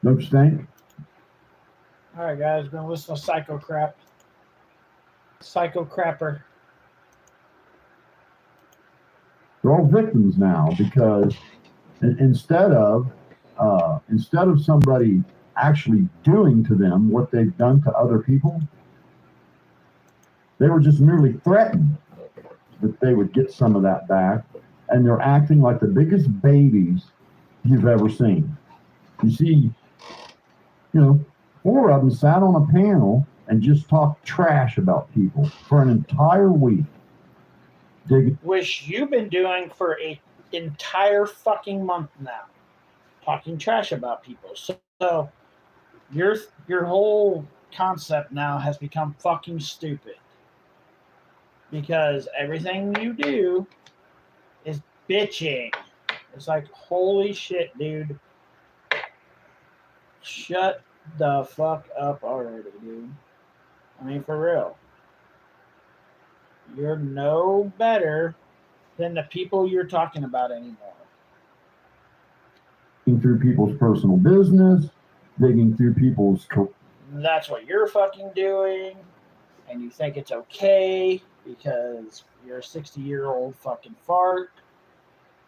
Don't you think? All right, guys, we're gonna listen to Psycho Crap. Psycho Crapper. They're all victims now because instead of somebody actually doing to them what they've done to other people, they were just merely threatened that they would get some of that back, and they're acting like the biggest babies you've ever seen. You see, 4 of them sat on a panel and just talked trash about people for an entire week. Which you've been doing for an entire fucking month now, talking trash about people. So your whole concept now has become fucking stupid because everything you do is bitching. It's like, holy shit, dude. Shut the fuck up already, dude. I mean, for real. You're no better than the people you're talking about anymore. Through people's personal business, digging through people's... That's what you're fucking doing, and you think it's okay because you're a 60-year-old fucking fart,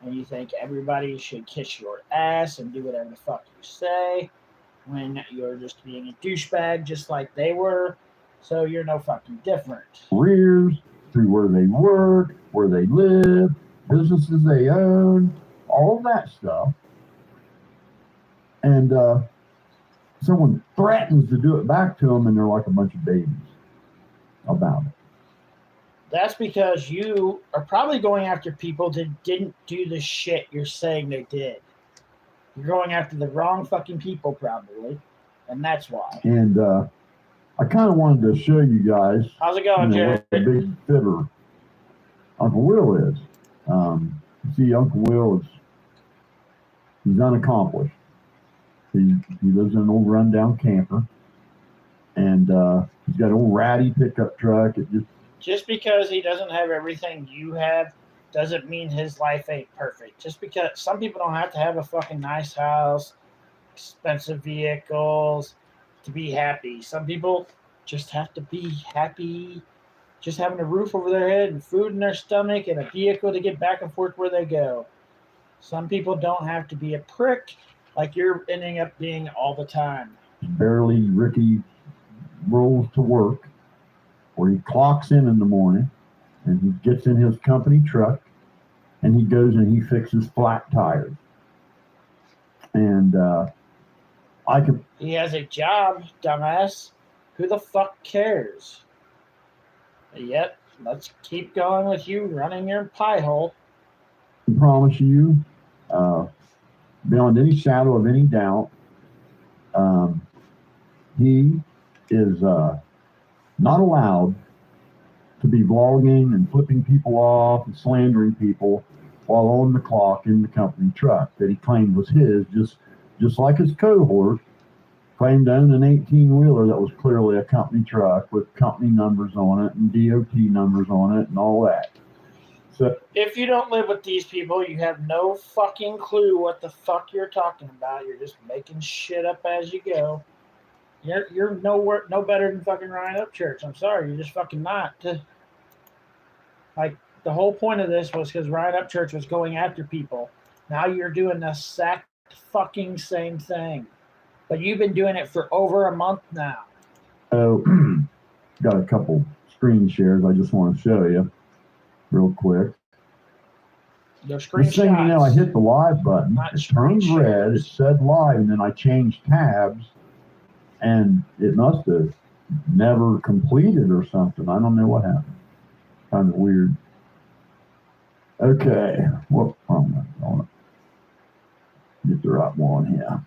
and you think everybody should kiss your ass and do whatever the fuck you say when you're just being a douchebag just like they were, so you're no fucking different. Careers, through where they work, where they live, businesses they own, all of that stuff. And someone threatens to do it back to them, and they're like a bunch of babies about it. That's because you are probably going after people that didn't do the shit you're saying they did. You're going after the wrong fucking people, probably, and that's why. And I kind of wanted to show you guys. How's it going, Jared? What a big fitter Uncle Will is. You see, Uncle Will he's unaccomplished. He lives in an old rundown camper, and he's got an old ratty pickup truck. Just because he doesn't have everything you have doesn't mean his life ain't perfect. Just because some people don't have to have a fucking nice house, expensive vehicles to be happy. Some people just have to be happy just having a roof over their head and food in their stomach and a vehicle to get back and forth where they go. Some people don't have to be a prick like you're ending up being all the time. Barely Ricky rolls to work, where he clocks in the morning, and he gets in his company truck, and he goes and he fixes flat tires. And He has a job, dumbass. Who the fuck cares? Yet, let's keep going with you running your pie hole. I promise you, beyond any shadow of any doubt, he is not allowed to be vlogging and flipping people off and slandering people while on the clock in the company truck that he claimed was his, just like his cohort claimed to own an 18-wheeler that was clearly a company truck with company numbers on it and DOT numbers on it and all that. So, if you don't live with these people, you have no fucking clue what the fuck you're talking about. You're just making shit up as you go. You're no better than fucking Ryan Upchurch. I'm sorry, you're just fucking not. Like, the whole point of this was because Ryan Upchurch was going after people. Now you're doing the exact fucking same thing, but you've been doing it for over a month now. so got a couple screen shares I just want to show you real quick. They're This thing, you know, I hit the live button, not it turned red, it said live, and then I changed tabs, and it must have never completed or something. I don't know what happened. Kind of weird. Okay, well, I'm going to get the right one here.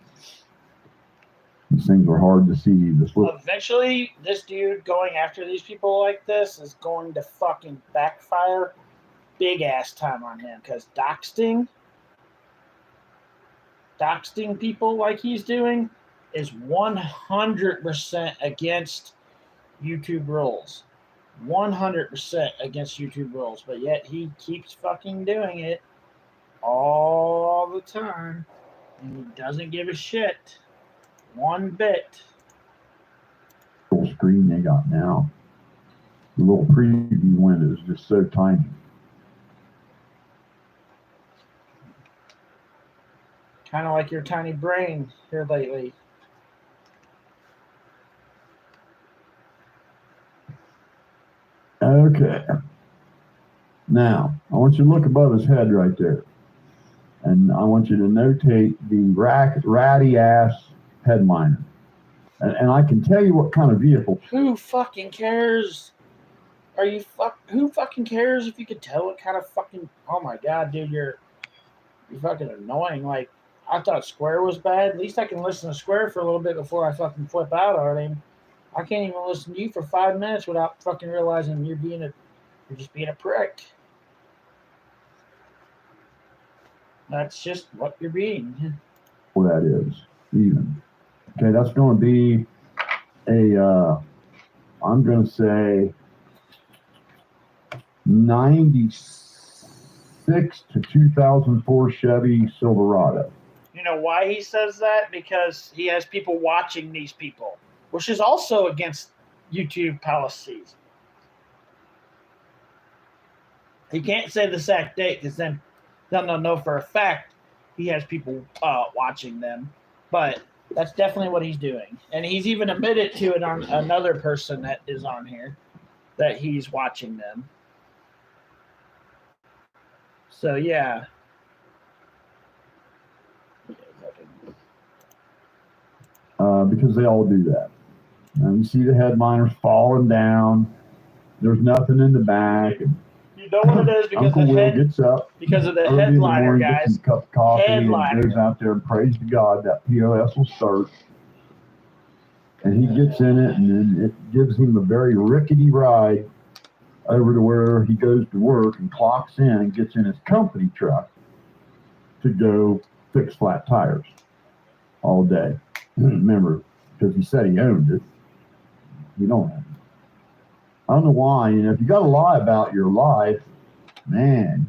These things are hard to see. Eventually, this dude going after these people like this is going to fucking backfire big ass time on him, because doxing people like he's doing is 100% against YouTube rules. 100% against YouTube rules, but yet he keeps fucking doing it all the time, and he doesn't give a shit one bit. Little screen they got now, the little preview window is just so tiny. Kind of like your tiny brain here lately. Okay. Now, I want you to look above his head right there. And I want you to notate the ratty ass headliner. And I can tell you what kind of vehicle. Who fucking cares? Who fucking cares if you could tell what kind of fucking... Oh my god, dude, you're fucking annoying. Like, I thought Square was bad. At least I can listen to Square for a little bit before I fucking flip out on him. I can't even listen to you for 5 minutes without fucking realizing you're just being a prick. That's just what you're being. Well, that is even. Okay, that's going to be I'm going to say 96 to 2004 Chevy Silverado. You know why he says that? Because he has people watching these people, which is also against YouTube policies. He can't say the exact date because then they'll know for a fact he has people watching them. But that's definitely what he's doing. And he's even admitted to it on another person that is on here, that he's watching them. So, yeah. Because they all do that. And you see the headliners falling down. There's nothing in the back. And you know what it is? Because Uncle Will gets up because of the headliner, guys. Gets a cup of coffee and goes out there and prays to God that POS will start. And he gets in it, and then it gives him a very rickety ride over to where he goes to work and clocks in and gets in his company truck to go fix flat tires all day. Remember, because he said he owned it. You don't own it. I don't know why. You know, if you got to lie about your life, man,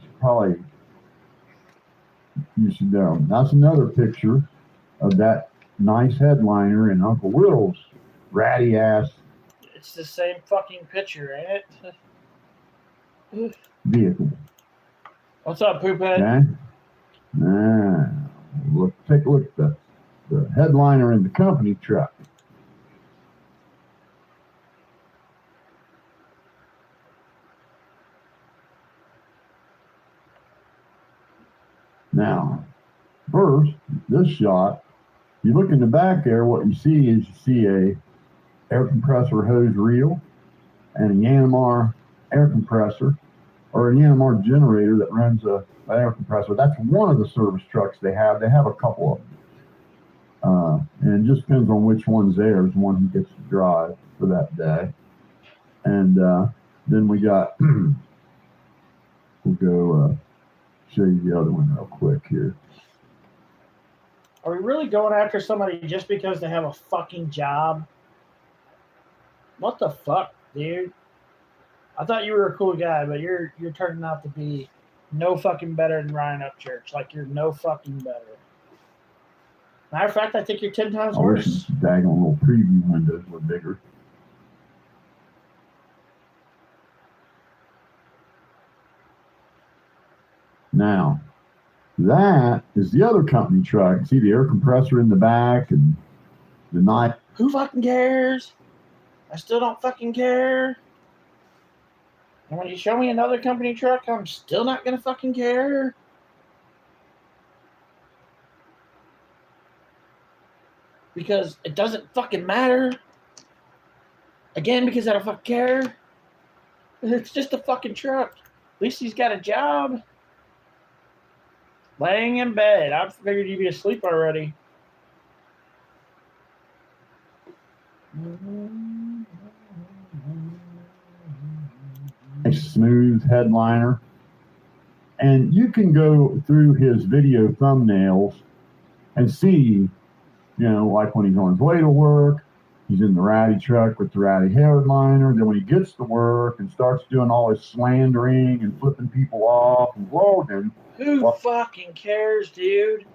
you should know. That's another picture of that nice headliner in Uncle Will's ratty ass. It's the same fucking picture, ain't it? Vehicle. What's up, Poophead? Okay. Take a look at the headliner in the company truck. Now, first, this shot, you look in the back there, what you see is a air compressor hose reel and a Yanmar air compressor, or a Yanmar generator that runs an air compressor. That's one of the service trucks they have. They have a couple of them. And it just depends on which one's theirs, one he gets to drive for that day. And then we got, we'll go show you the other one real quick here. Are we really going after somebody just because they have a fucking job? What the fuck, dude? I thought you were a cool guy, but you're turning out to be no fucking better than Ryan Upchurch. Like you're no fucking better. Matter of fact, I think you're 10 times worse. I wish the daggone little preview windows were bigger. Now, that is the other company truck. See the air compressor in the back and the knife. Who fucking cares? I still don't fucking care. And when you show me another company truck, I'm still not gonna fucking care. Because it doesn't fucking matter. Again, because I don't fucking care. It's just a fucking truck. At least he's got a job. Laying in bed. I figured you'd be asleep already. A smooth headliner. And you can go through his video thumbnails and see, like when he's on his way to work, he's in the ratty truck with the ratty headliner. Then when he gets to work and starts doing all his slandering and flipping people off and vlogging. Who fucking cares, dude?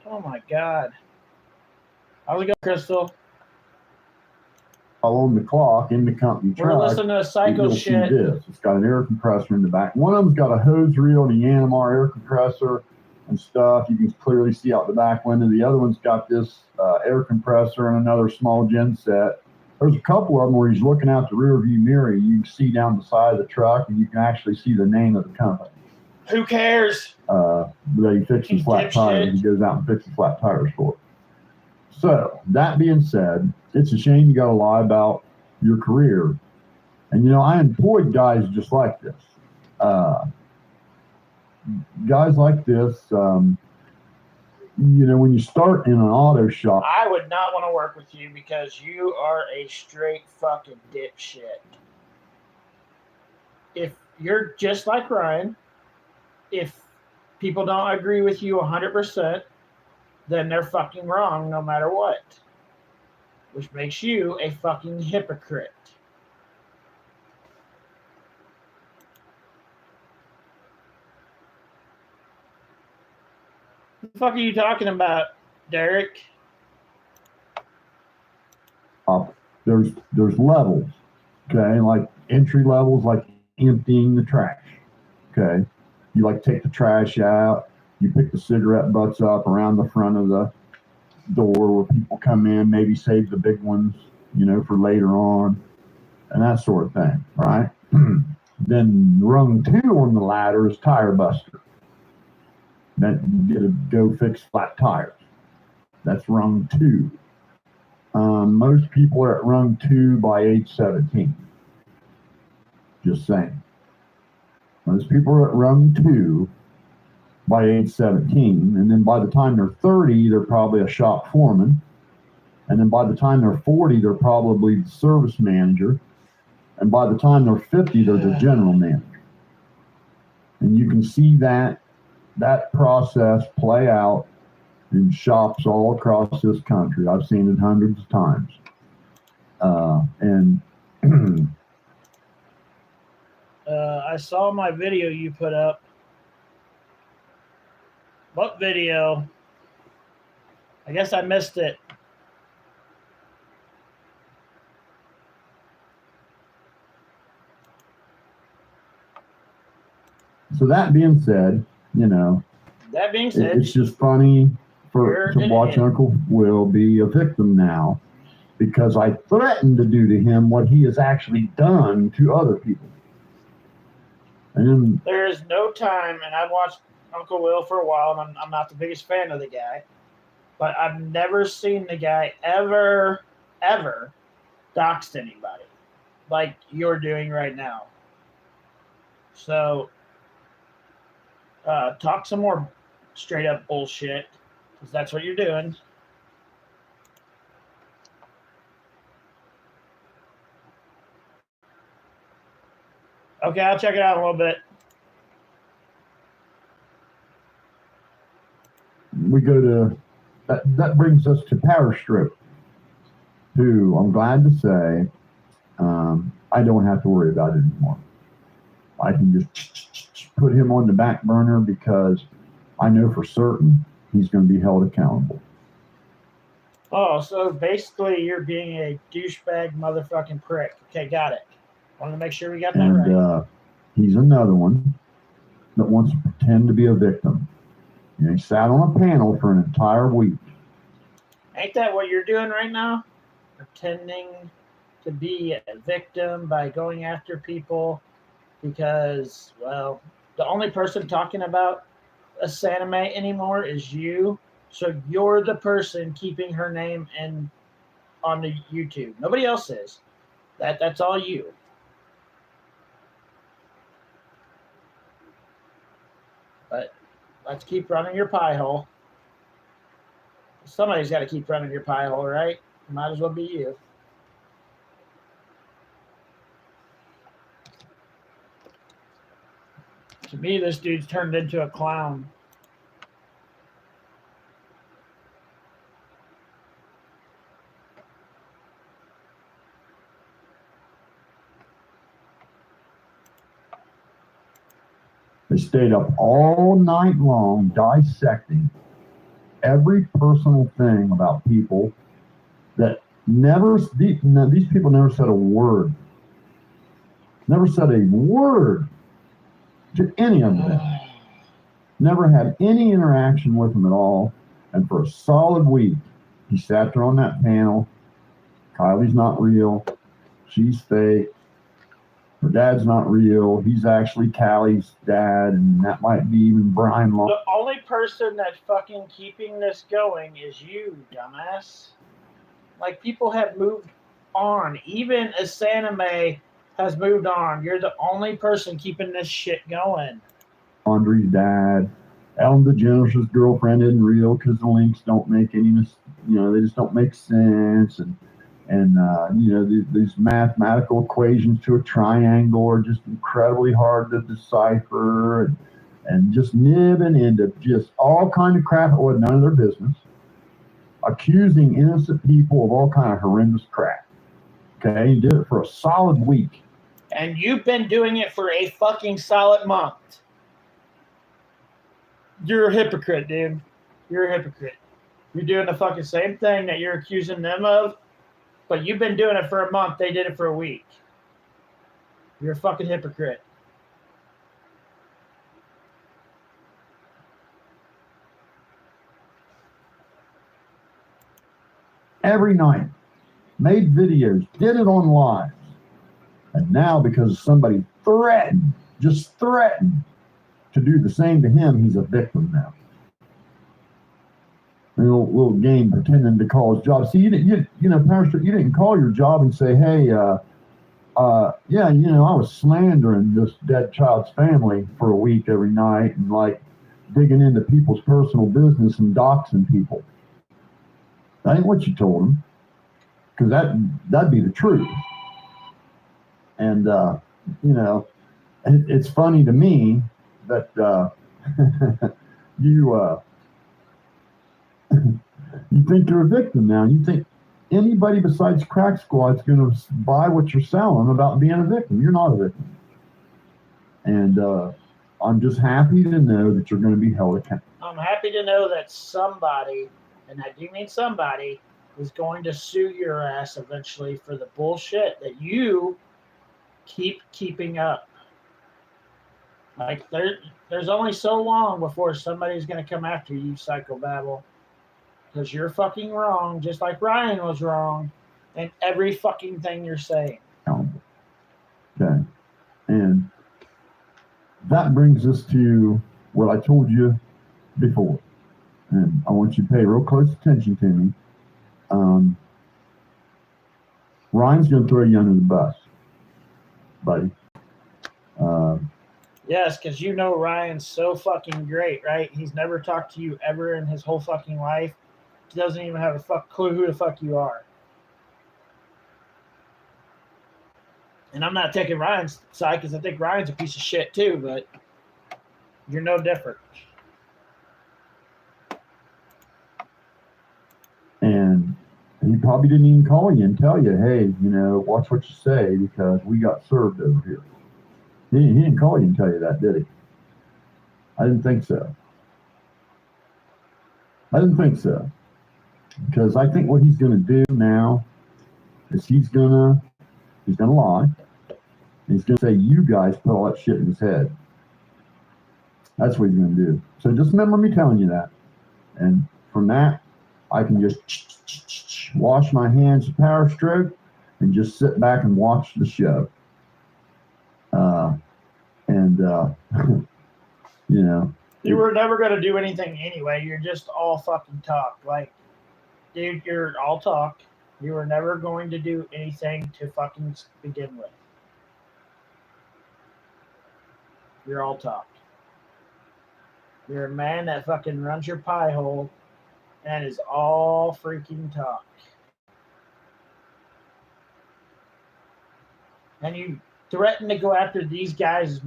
Oh my God. How's it going, Crystal? On the clock in the company truck. We're listening to cycle shit. See this. It's got an air compressor in the back. One of them's got a hose reel and a Yanmar air compressor and stuff. You can clearly see out the back window. The other one's got this air compressor and another small gen set. There's a couple of them where he's looking out the rear view mirror. You can see down the side of the truck and you can actually see the name of the company. Who cares? That he fixes flat tires. He goes out and fixes flat tires for it. So, that being said, it's a shame you got to lie about your career. And, I employed guys just like this. Guys like this, when you start in an auto shop. I would not want to work with you because you are a straight fucking dipshit. If you're just like Ryan, if people don't agree with you 100%, then they're fucking wrong no matter what. Which makes you a fucking hypocrite. What the fuck are you talking about, Derek? There's levels, okay? Like entry levels, like emptying the trash, okay? You take the trash out. You pick the cigarette butts up around the front of the door where people come in, maybe save the big ones, for later on, and that sort of thing, right? Then rung 2 on the ladder is tire buster. Then you get to go fix flat tires. That's rung 2. Most people are at rung 2 by age 17. Just saying. Most people are at rung 2 by age 17, and then by the time they're 30, they're probably a shop foreman, and then by the time they're 40, they're probably the service manager, and by the time they're 50, they're the general manager. And you can see that process play out in shops all across this country. I've seen it hundreds of times. I saw my video you put up. What video? I guess I missed it. So that being said, it's just funny to watch Uncle Will be a victim now, because I threatened to do to him what he has actually done to other people. And then, there is no time, and I've watched Uncle Will for a while, and I'm not the biggest fan of the guy, but I've never seen the guy ever doxed anybody like you're doing right now. So talk some more straight up bullshit, because that's what you're doing. Okay, I'll check it out in a little bit. We go to that brings us to Power Strip, who I'm glad to say I don't have to worry about it anymore. I can just put him on the back burner because I know for certain he's going to be held accountable. Oh, so basically you're being a douchebag motherfucking prick. Okay, got it. Wanted to make sure we got that right. He's another one that wants to pretend to be a victim. He sat on a panel for an entire week. Ain't that what you're doing right now? Pretending to be a victim by going after people because, well, the only person talking about a Sanime anymore is you. So you're the person keeping her name on the YouTube. Nobody else is. That's all you. But let's keep running your pie hole. Somebody's got to keep running your pie hole, right? It might as well be you. To me, this dude's turned into a clown. They stayed up all night long dissecting every personal thing about people that these people never said a word. Never said a word to any of them. Never had any interaction with them at all. And for a solid week, he sat there on that panel. Kylie's not real. She's fake. Her dad's not real. He's actually Callie's dad, and that might be even Brian Long. The only person that's fucking keeping this going is you, dumbass. Like, people have moved on. Even Asanime has moved on. You're the only person keeping this shit going. Andre's dad. Ellen DeGeneres' girlfriend isn't real because the links don't make any, they just don't make sense. And these mathematical equations to a triangle are just incredibly hard to decipher, and just nibbing into just all kind of crap that was none of their business, accusing innocent people of all kind of horrendous crap. Okay, he did it for a solid week. And you've been doing it for a fucking solid month. You're a hypocrite, dude. You're a hypocrite. You're doing the fucking same thing that you're accusing them of, but you've been doing it for a month. They did it for a week. You're a fucking hypocrite. Every night, made videos, did it on live. And now, because somebody just threatened to do the same to him, he's a victim now. A little game pretending to call his job. See, Pastor, you didn't call your job and say, hey, I was slandering this dead child's family for a week every night and like digging into people's personal business and doxing people. That ain't what you told him, because that'd be the truth. And it's funny to me that you think you're a victim now. You think anybody besides Crack Squad's going to buy what you're selling about being a victim. You're not a victim. And I'm just happy to know that you're going to be held accountable. I'm happy to know that somebody, and I do mean somebody, is going to sue your ass eventually for the bullshit that you keep keeping up. Like, there's only so long before somebody's going to come after you, psychobabble. Because you're fucking wrong, just like Ryan was wrong in every fucking thing you're saying. Okay. And that brings us to what I told you before. And I want you to pay real close attention to me. Ryan's going to throw you under the bus, buddy. Yes, because you know Ryan's so fucking great, right? He's never talked to you ever in his whole fucking life. He doesn't even have a clue who the fuck you are. And I'm not taking Ryan's side because I think Ryan's a piece of shit too, but you're no different. And he probably didn't even call you and tell you, hey, you know, watch what you say because we got served over here. He didn't call you and tell you that, did he? I didn't think so. Because I think what he's going to do now is he's going to lie. He's going to say you guys put all that shit in his head. That's what he's going to do. So just remember me telling you that. And from that, I can just wash my hands of power stroke and just sit back and watch the show. You know. You were never going to do anything anyway. You're just all fucking talk. Like, dude, you're all talk. You were never going to do anything to fucking begin with. You're all talk. You're a man that fucking runs your pie hole and is all freaking talk. And you threaten to go after these guys'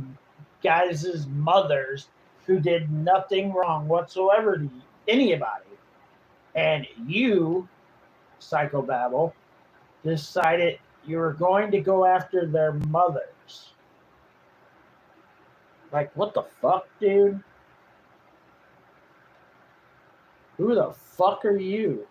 mothers who did nothing wrong whatsoever to anybody. And you, Psychobabble, decided you were going to go after their mothers. Like, what the fuck, dude? Who the fuck are you?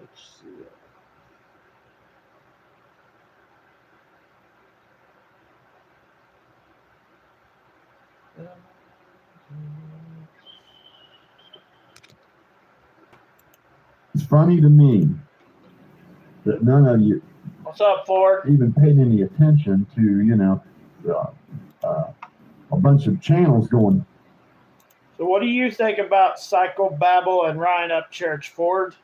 Let's see. It's funny to me that none of you What's up, Ford? even paid any attention to, you know, a bunch of channels going. So what do you think about Psychobabble and Ryan Upchurch, Ford?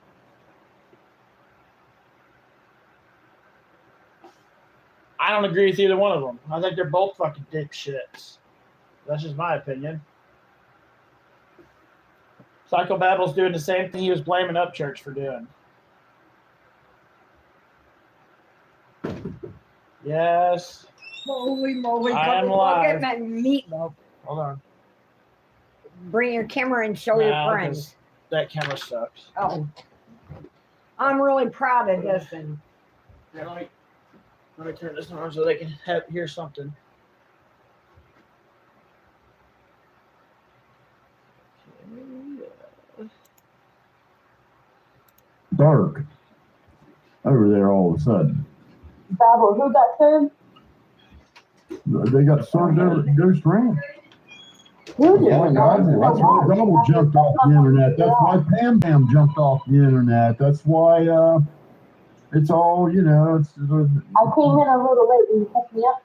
I don't agree with either one of them. I think they're both fucking dipshits. That's just my opinion. Psychobabble's doing the same thing he was blaming Upchurch for doing. Yes. Holy moly, I am come look live. at that meatloaf. Hold on. Bring your camera and show your friends. That camera sucks. Oh. I'm really proud of this. And Here, let me turn this on so they can hear something. Dark over there all of a sudden. Babble, who got served? They got served over at Ghost Ranch. Who did? Yeah, that's why Double jumped off the internet. That's why Pam Pam jumped off the internet. That's why it's all, you know. I came in a little late. Will you pick me up?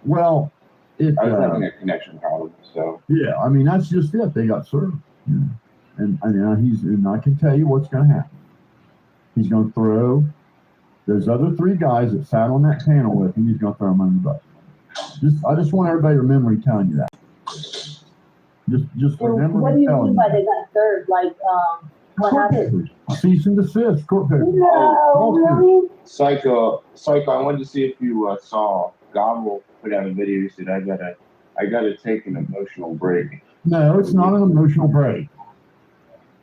Well, I was having a connection problem, so. Yeah, I mean, that's just it. They got served. You know. And I can tell you what's going to happen. He's going to throw those other three guys that sat on that panel with him. He's going to throw them under the bus. I just want everybody to remember me telling you that. Just remember. What do you mean by they got served? Like, what happened? Cease and desist. Court papers. No, really? Psycho, I wanted to see if you saw Gobble put out a video. He said, I gotta take an emotional break. No, it's not an emotional break.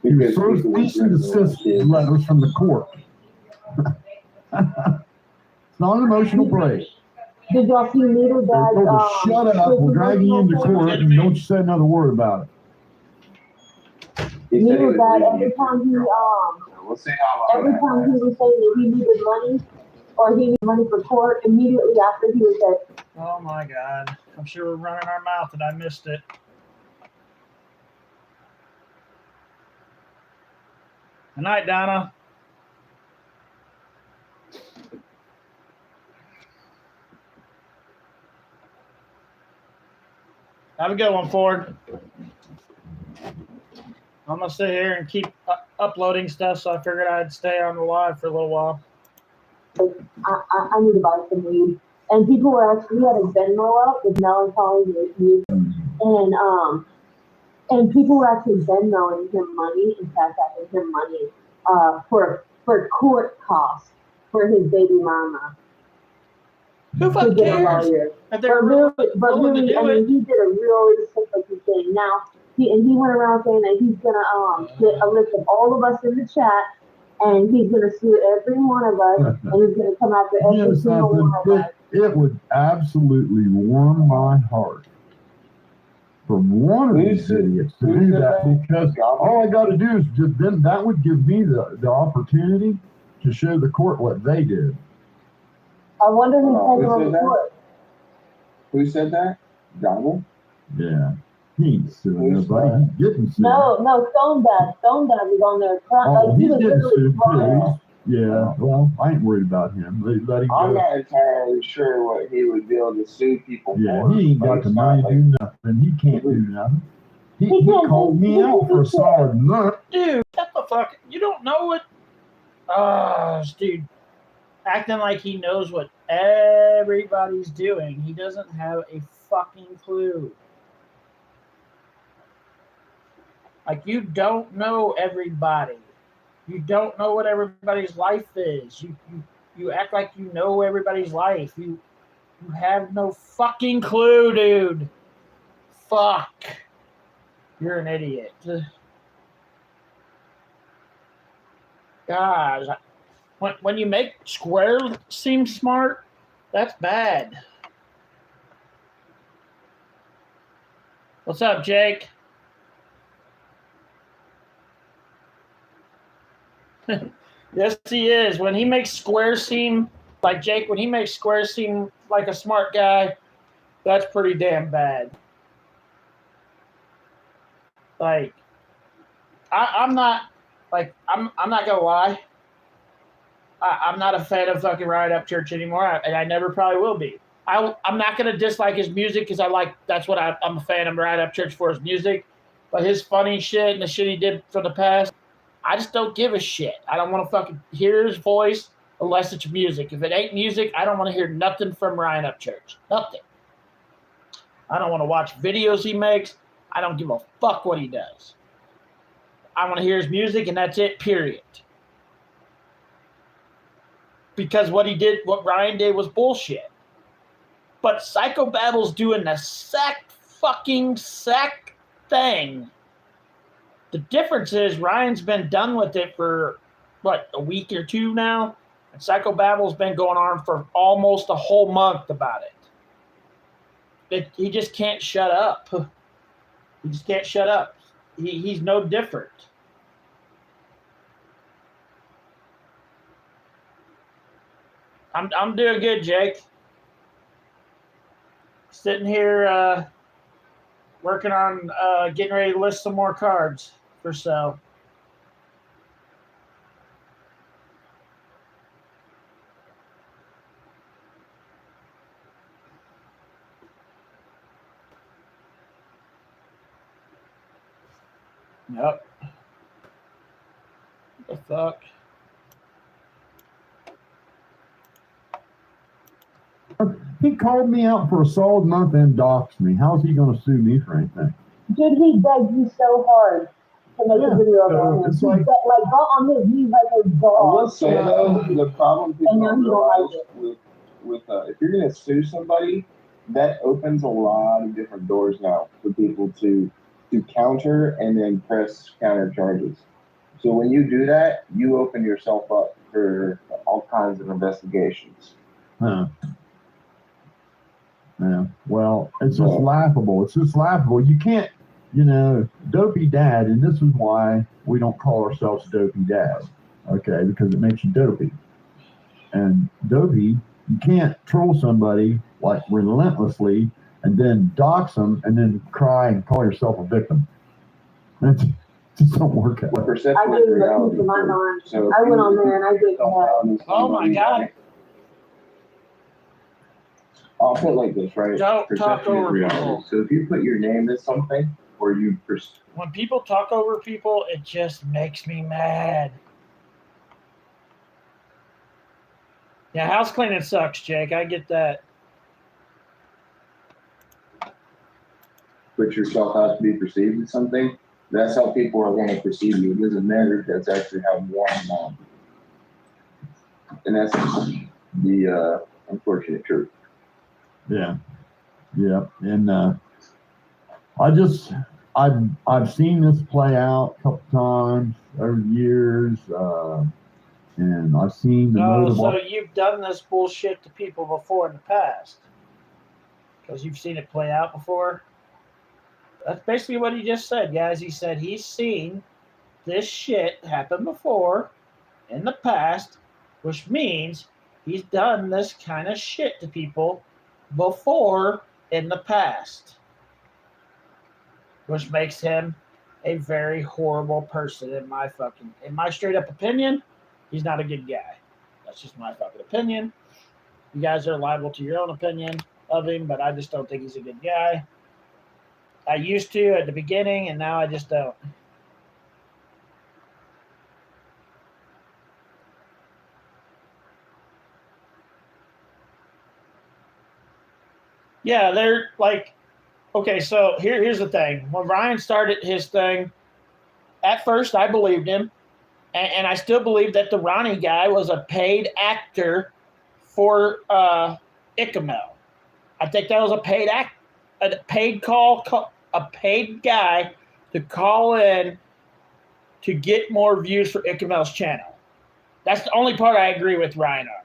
He Because serves cease and desist letters from the court. It's not an emotional break. Did y'all see Needle They're told to shut up. We'll drag you into court and don't you say another word about it. he said he Needle was Dad, leaving. every time he We'll see how long every time he was saying that he needed money or he needed money for court, immediately after he would say, Oh my God. I'm sure we're running our mouth and I missed it. Good night, Donna. Have a good one, Ford. I'm going to sit here and keep uploading stuff, so I figured I'd stay on the live for a little while. I need to buy some weed. And people were actually, we had a Venmo up with Melancholy with you. And And people were actually Venmoing him money and cash apping him money for court costs for his baby mama Who to fuck get a cares? lawyer. If they're But willing to really, do I mean, it. he did a really simple thing. Now, he went around saying that he's gonna get a list of all of us in the chat, and he's gonna sue every one of us, and he's gonna come after You know every single something? one of us. It would absolutely warm my heart for one of these idiots to do that, because all I got to do is just then that would give me the opportunity to show the court what they did. I wonder who's Who taking on said the that? court. Who said that? Gobble? Yeah, he ain't suing nobody. He's getting sued. No, Stone Dad is on there. Oh, Like, he he's was getting literally sued crying. too. Yeah, well, I ain't worried about him. They let him I'm go. not entirely sure what he would be able to sue people Yeah, for. he ain't but got it's the not money to do nothing. He can't do nothing. He can't called do- me he out can't for a do solid month. Dude, shut the fuck. You don't know what. Dude. Acting like he knows what everybody's doing. He doesn't have a fucking clue. Like, you don't know everybody. You don't know what everybody's life is. You act like you know everybody's life. You have no fucking clue, dude. Fuck. You're an idiot. Gosh. When you make Square seem smart, that's bad. What's up, Jake? Yes, he is. When he makes Square seem like Jake, when he makes Square seem like a smart guy, that's pretty damn bad. Like, I'm not gonna lie. I'm not a fan of fucking Riot Up Church anymore, and I never probably will be. I'm not gonna dislike his music because that's what I'm a fan of Riot Up Church for, his music, but his funny shit and the shit he did from the past, I just don't give a shit. I don't want to fucking hear his voice unless it's music. If it ain't music, I don't want to hear nothing from Riot Up Church. Nothing. I don't want to watch videos he makes. I don't give a fuck what he does. I want to hear his music, and that's it, period. Because what Ryan did was bullshit. But Psychobabble's doing the sec thing. The difference is Ryan's been done with it for, a week or two now? And Psychobabble's been going on for almost a whole month about it. He just can't shut up. He just can't shut up. He's no different. I'm doing good, Jake. Sitting here working on getting ready to list some more cards for sale. Yep. What the fuck? He called me out for a solid month and doxed me. How's he going to sue me for anything? Dude, he begged you so hard to make a video about him. It's He like, got on his knees like a I dog. will say though, the problem people And now don't he don't like realize with if you're gonna sue somebody, that opens a lot of different doors now for people to counter and then press counter charges. So when you do that, you open yourself up for all kinds of investigations. Huh. Yeah. Well, it's just laughable. It's just laughable. You can't, Dopey Dad, and this is why we don't call ourselves Dopey Dad, okay? Because it makes you dopey. And Dopey, you can't troll somebody like relentlessly and then dox them and then cry and call yourself a victim. It just don't work out. The perception I is gave him a reality. piece of my mind. So I went on there and I gave him Oh my God. I'll put it like this, right? Don't talk Perception is over reality. people. So if you put your name to something, or you When people talk over people, it just makes me mad. Yeah, house cleaning sucks, Jake. I get that. put yourself out to be perceived as something, that's how people are going to perceive you. It doesn't matter if that's actually how you are or not. And that's the unfortunate truth. Yeah. And I've seen this play out a couple times over the years, and I've seen the Oh, notable. so you've done this bullshit to people before in the past because you've seen it play out before. That's basically what he just said, guys. He said he's seen this shit happen before in the past, which means he's done this kind of shit to people before in the past, which makes him a very horrible person in my straight up opinion. He's not a good guy. That's just my fucking opinion. You guys are liable to your own opinion of him, but I just don't think he's a good guy. I used to at the beginning, and now I just don't. Yeah, they're like, okay, so here's the thing. When Ryan started his thing, at first I believed him, and I still believe that the Ronnie guy was a paid actor for Icamel. I think that was a paid guy to call in to get more views for Icamel's channel. That's the only part I agree with Ryan on.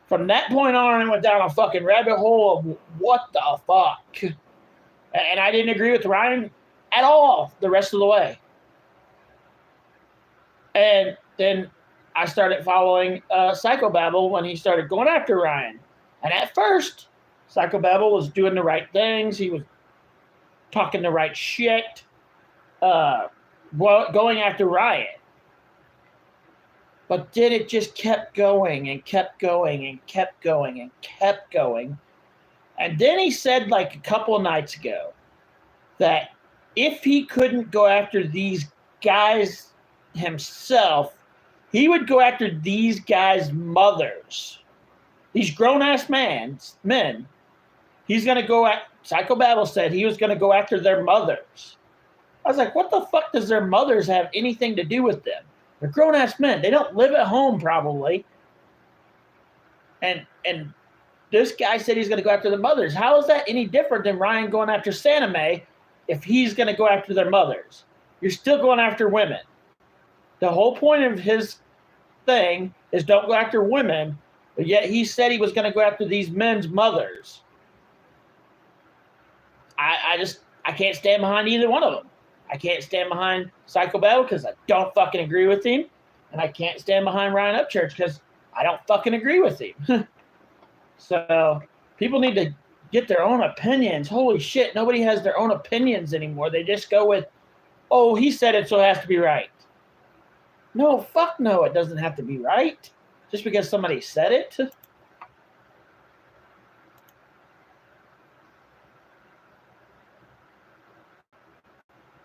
From that point on, I went down a fucking rabbit hole of what the fuck. And I didn't agree with Ryan at all the rest of the way. And then I started following Psychobabble when he started going after Ryan. And at first, Psychobabble was doing the right things. He was talking the right shit, going after Ryan. But then it just kept going and kept going and kept going and kept going. And then he said like a couple of nights ago that if he couldn't go after these guys himself, he would go after these guys' mothers. These grown-ass men. He's going to go at, Psychobabble said he was going to go after their mothers. I was like, what the fuck does their mothers have anything to do with them? They're grown-ass men. They don't live at home, probably. And this guy said he's going to go after the mothers. How is that any different than Ryan going after Santa Mae if he's going to go after their mothers? You're still going after women. The whole point of his thing is don't go after women, but yet he said he was going to go after these men's mothers. I can't stand behind either one of them. I can't stand behind Psychobabble because I don't fucking agree with him. And I can't stand behind Ryan Upchurch because I don't fucking agree with him. So people need to get their own opinions. Holy shit, nobody has their own opinions anymore. They just go with, oh, he said it, so it has to be right. No, fuck no, it doesn't have to be right. Just because somebody said it.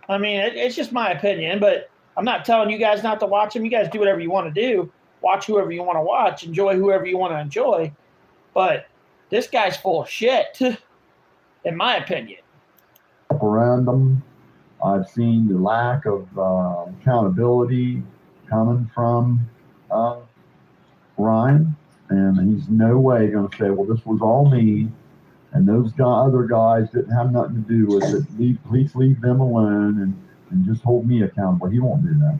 I mean, it's just my opinion, but I'm not telling you guys not to watch them. You guys do whatever you want to do. Watch whoever you want to watch. Enjoy whoever you want to enjoy. But this guy's full of shit, in my opinion. Around them, I've seen the lack of accountability coming from Ryan, and he's no way going to say, well, this was all me, and those other guys didn't have nothing to do with it. Please leave them alone and just hold me accountable. He won't do that.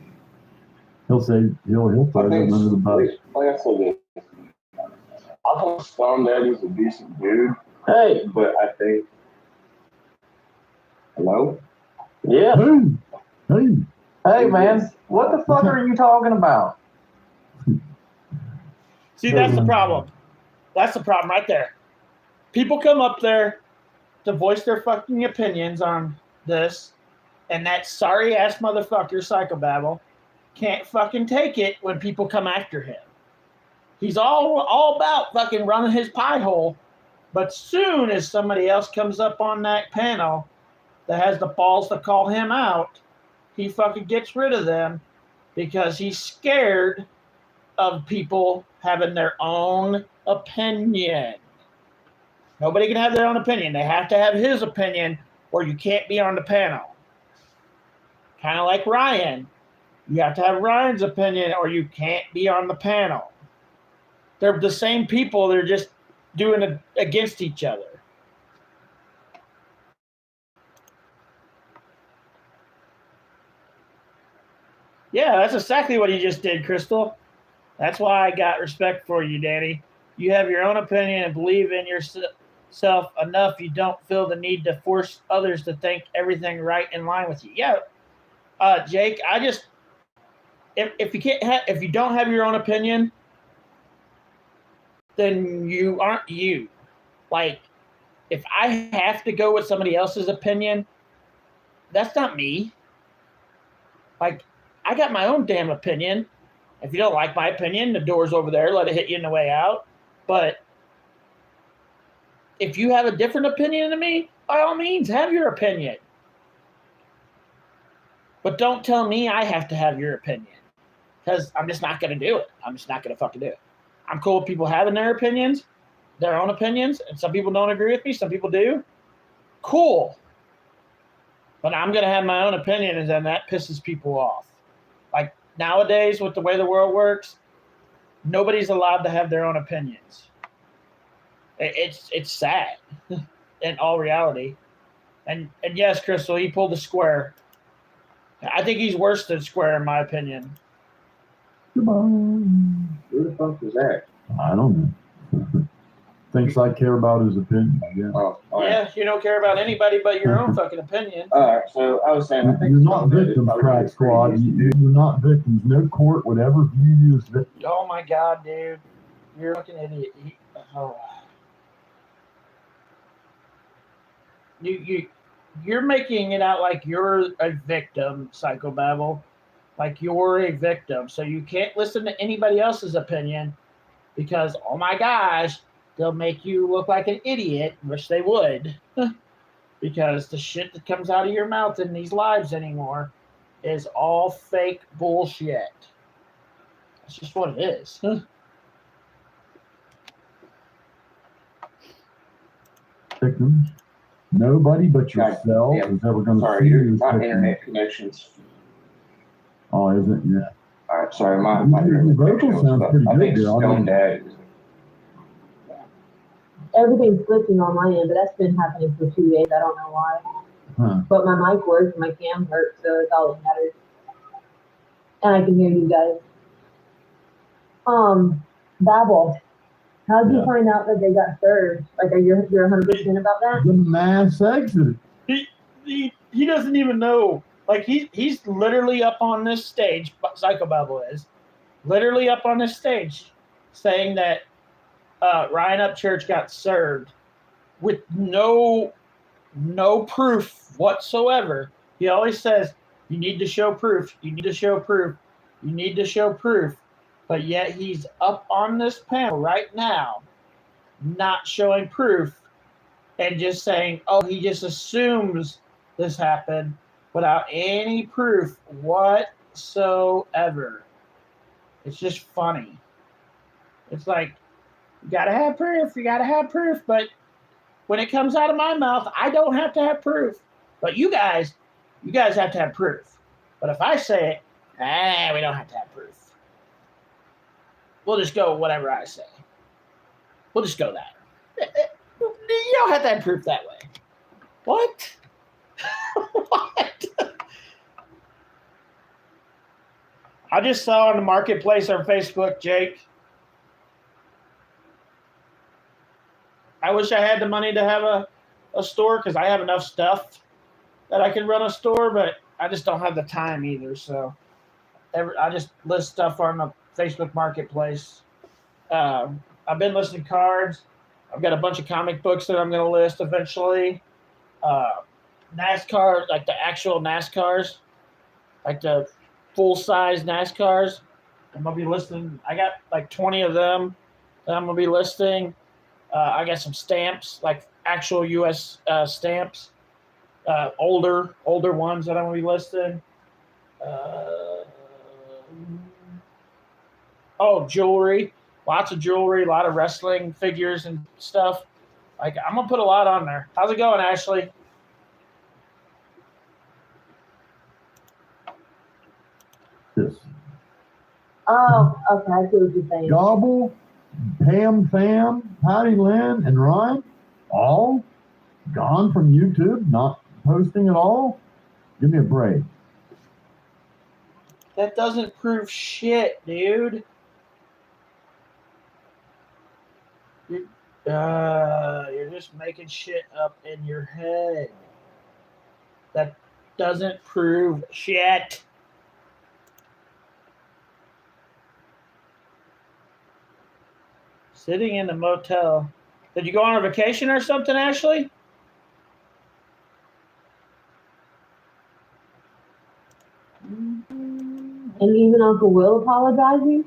He'll say, he'll throw them under the bus. Like I said, I think Storm Daddy's a decent dude. Hey. But I think. Hello? Yeah. Hey. Hey, man. What the fuck are you talking about? See, that's the problem. That's the problem right there. People come up there to voice their fucking opinions on this, and that sorry-ass motherfucker, Psychobabble, can't fucking take it when people come after him. He's all about fucking running his pie hole, but soon as somebody else comes up on that panel that has the balls to call him out, he fucking gets rid of them because he's scared of people having their own opinion. Nobody can have their own opinion. They have to have his opinion or you can't be on the panel. Kind of like Ryan. You have to have Ryan's opinion or you can't be on the panel. They're the same people. They're just doing it against each other. Yeah, that's exactly what he just did, Crystal. That's why I got respect for you, Danny. You have your own opinion and believe in yourself enough. You don't feel the need to force others to think everything right in line with you. Yeah, Jake. I just if you don't have your own opinion, then you aren't you. Like, if I have to go with somebody else's opinion, that's not me. Like, I got my own damn opinion. If you don't like my opinion, the door's over there. Let it hit you on the way out. But if you have a different opinion than me, by all means, have your opinion. But don't tell me I have to have your opinion, because I'm just not going to do it. I'm just not going to fucking do it. I'm cool with people having their opinions, their own opinions, and some people don't agree with me. Some people do. Cool. But I'm going to have my own opinion, and then that pisses people off. Like, nowadays, with the way the world works, nobody's allowed to have their own opinions. It's sad in all reality. And yes, Crystal, he pulled the square. I think he's worse than Square, in my opinion. Goodbye. Who the fuck was that? I don't know. Thinks I care about his opinion. Yeah. Oh, all right. Yeah, you don't care about anybody but your own fucking opinion. All right. So I was saying, I think You're not victims, Crack Squad. You're not victims. No court would ever view you as victims. Oh my God, dude. You're a fucking idiot. You're making it out like you're a victim, Psychobabble. Like you're a victim. So you can't listen to anybody else's opinion because, oh my gosh, they'll make you look like an idiot, which they would. Because the shit that comes out of your mouth in these lives anymore is all fake bullshit. That's just what it is. Victims. Nobody but yourself Yeah. is ever going to Sorry, see you're you as not victims. internet connections. Oh, is it? Yeah. All right, sorry, my Your internet vocal connection sounds was pretty I good think there. I Stone mean- Dad is. Everything's glitching on my end, but that's been happening for 2 days. I don't know why. Huh. But my mic works and my cam works, so it's all that matters. And I can hear you guys. Babel, how'd you Yeah. find out that they got served? Like, you're 100% about that? The mass exit. He doesn't even know. Like he's literally up on this stage. Psychobabble is literally up on this stage saying that Ryan Upchurch got served with no proof whatsoever. He always says, "You need to show proof. You need to show proof. You need to show proof." But yet he's up on this panel right now, not showing proof, and just saying, "Oh, he just assumes this happened," without any proof whatsoever. It's just funny. It's like, you gotta have proof, but when it comes out of my mouth, I don't have to have proof. But you guys have to have proof. But if I say it, we don't have to have proof. We'll just go whatever I say. We'll just go that. You don't have to have proof that way. What? What? I just saw on the marketplace on Facebook, Jake. I wish I had the money to have a store because I have enough stuff that I can run a store, but I just don't have the time either. So I just list stuff on the Facebook marketplace. I've been listing cards. I've got a bunch of comic books that I'm going to list eventually. NASCAR, like the actual NASCARs, like the full-size NASCARs. I'm going to be listing. I got like 20 of them that I'm going to be listing. I got some stamps, like actual U.S. Stamps, older ones that I'm going to be listing. Jewelry. Lots of jewelry, a lot of wrestling figures and stuff. Like, I'm going to put a lot on there. How's it going, Ashley? This Oh, okay, I see what you're saying. Gobble, Pam, Fam, Patty Lynn, and Ryan, all gone from YouTube, not posting at all. Give me a break. That doesn't prove shit, dude. You're just making shit up in your head. That doesn't prove shit. Sitting in a motel. Did you go on a vacation or something, Ashley? And even Uncle Will apologizing?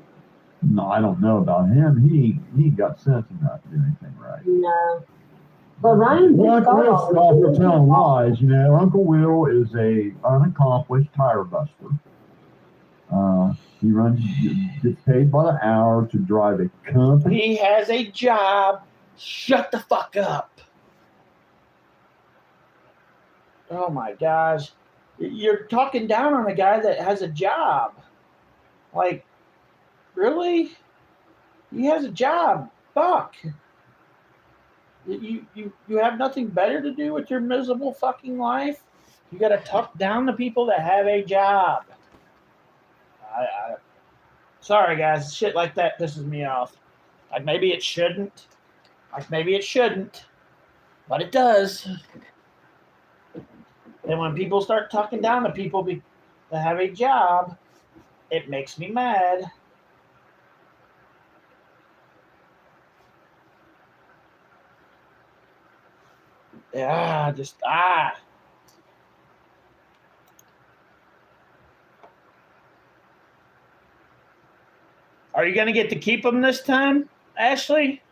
No, I don't know about him. He got sense enough to do anything right. No. But Ryan did Well, start Uncle all Will, this. we're telling lies. You know, Uncle Will is a unaccomplished tire buster. He gets paid by the hour to drive a company. He has a job. Shut the fuck up. Oh my gosh. You're talking down on a guy that has a job. Like, really? He has a job. Fuck. You have nothing better to do with your miserable fucking life? You gotta talk down to people that have a job. Sorry guys, shit like that pisses me off. Like maybe it shouldn't. But it does. And when people start talking down to people that have a job, it makes me mad. Yeah, Are you going to get to keep them this time, Ashley?